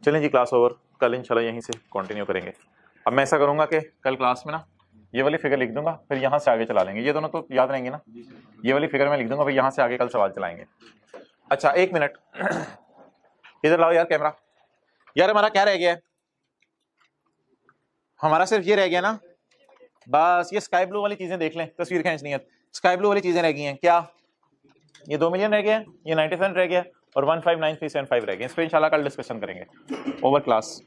चलें जी, क्लास ओवर। कल इंशाल्लाह यहीं से कंटिन्यू करेंगे। अब मैं ऐसा करूंगा कि कल क्लास में ना ये वाली फिगर लिख दूंगा, फिर यहाँ से आगे चला लेंगे। ये दोनों तो याद रहेंगे ना। ये वाली फिगर मैं लिख दूंगा, फिर यहाँ से आगे कल सवाल चलाएंगे। अच्छा 1 मिनट इधर लाओ यार कैमरा। यार हमारा क्या रह गया है? हमारा सिर्फ ये रह गया ना, बस ये स्काई ब्लू वाली चीजें देख लें, तस्वीर खींचनी है। स्काई ब्लू वाली चीजें रह गई हैं। क्या? ये 2 मिलियन रह गया, ये 97 रह गया, और 159,375 रह गए। इस पर इंशाल्लाह कल डिस्कशन करेंगे ओवर क्लास।